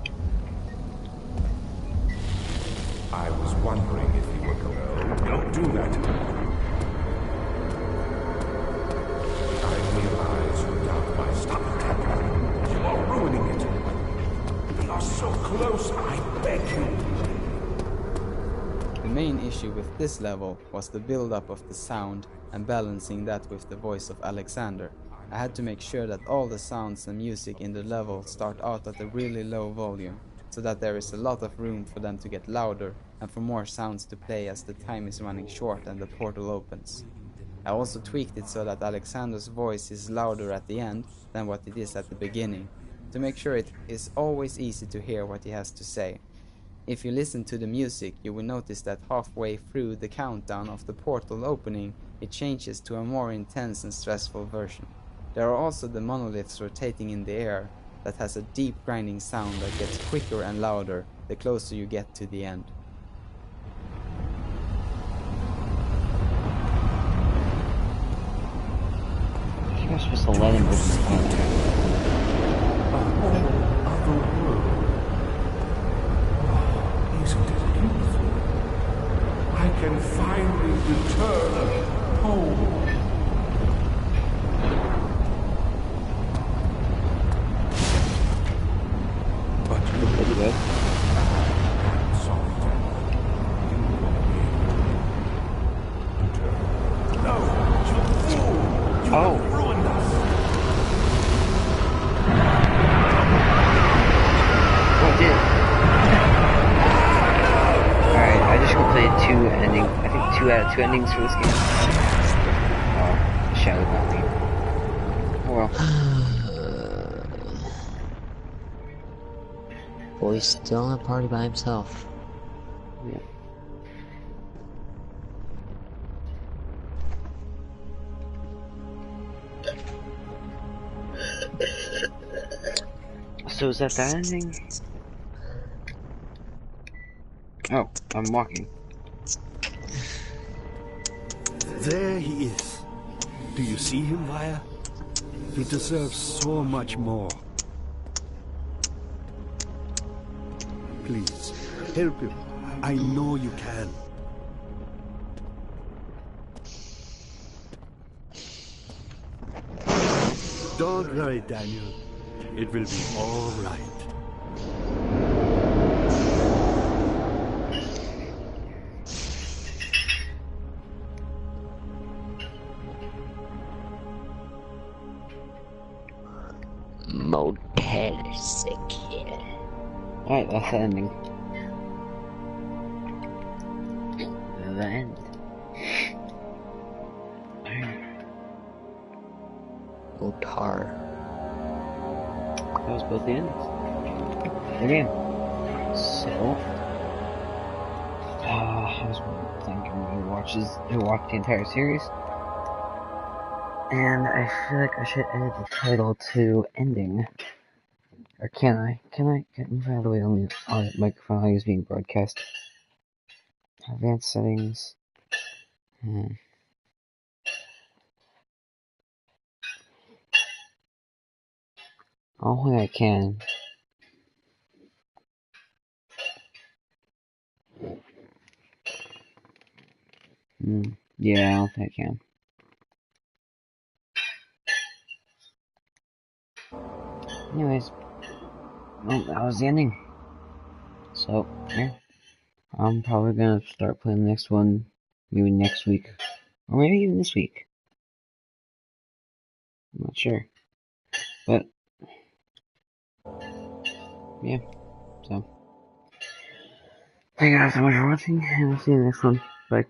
I was wondering if you were going. Don't do that. I realize you doubt my stubborn temper. You are ruining it. We are so close, I beg you. The main issue with this level was the build-up of the sound and balancing that with the voice of Alexander. I had to make sure that all the sounds and music in the level start out at a really low volume, so that there is a lot of room for them to get louder and for more sounds to play as the time is running short and the portal opens. I also tweaked it so that Alexander's voice is louder at the end than what it is at the beginning, to make sure it is always easy to hear what he has to say. If you listen to the music, you will notice that halfway through the countdown of the portal opening, it changes to a more intense and stressful version. There are also the monoliths rotating in the air, that has a deep grinding sound that gets quicker and louder the closer you get to the end. I think I'm supposed to let him listen to that. A whole other world. Oh, isn't it beautiful? I can finally return home. Pretty good. No, you fool! You have ruined us! Oh, it did. Alright, I just completed I think 2 out of 2 endings for this game. Oh, Shadow got me. Oh well. Boy's still in a party by himself. Yeah. So is that ending? Oh, I'm walking. There he is. Do you see him, Vaya? He deserves so much more. Please, help him. I know you can. Don't worry, Daniel. It will be all right. Motel secure. Alright, that's the ending. The end. Motar. That was both the ends. The game. So, I was thinking who watched the entire series, and I feel like I should edit the title to ending. Or can I? Can I move out of the way on the microphone I use being broadcast? Advanced settings. Only I can. Yeah, I don't think I can. Anyways, well, that was the ending. So, yeah. I'm probably gonna start playing the next one maybe next week. Or maybe even this week. I'm not sure. But, yeah. So, thank you guys so much for watching, and I'll see you in the next one. Bye.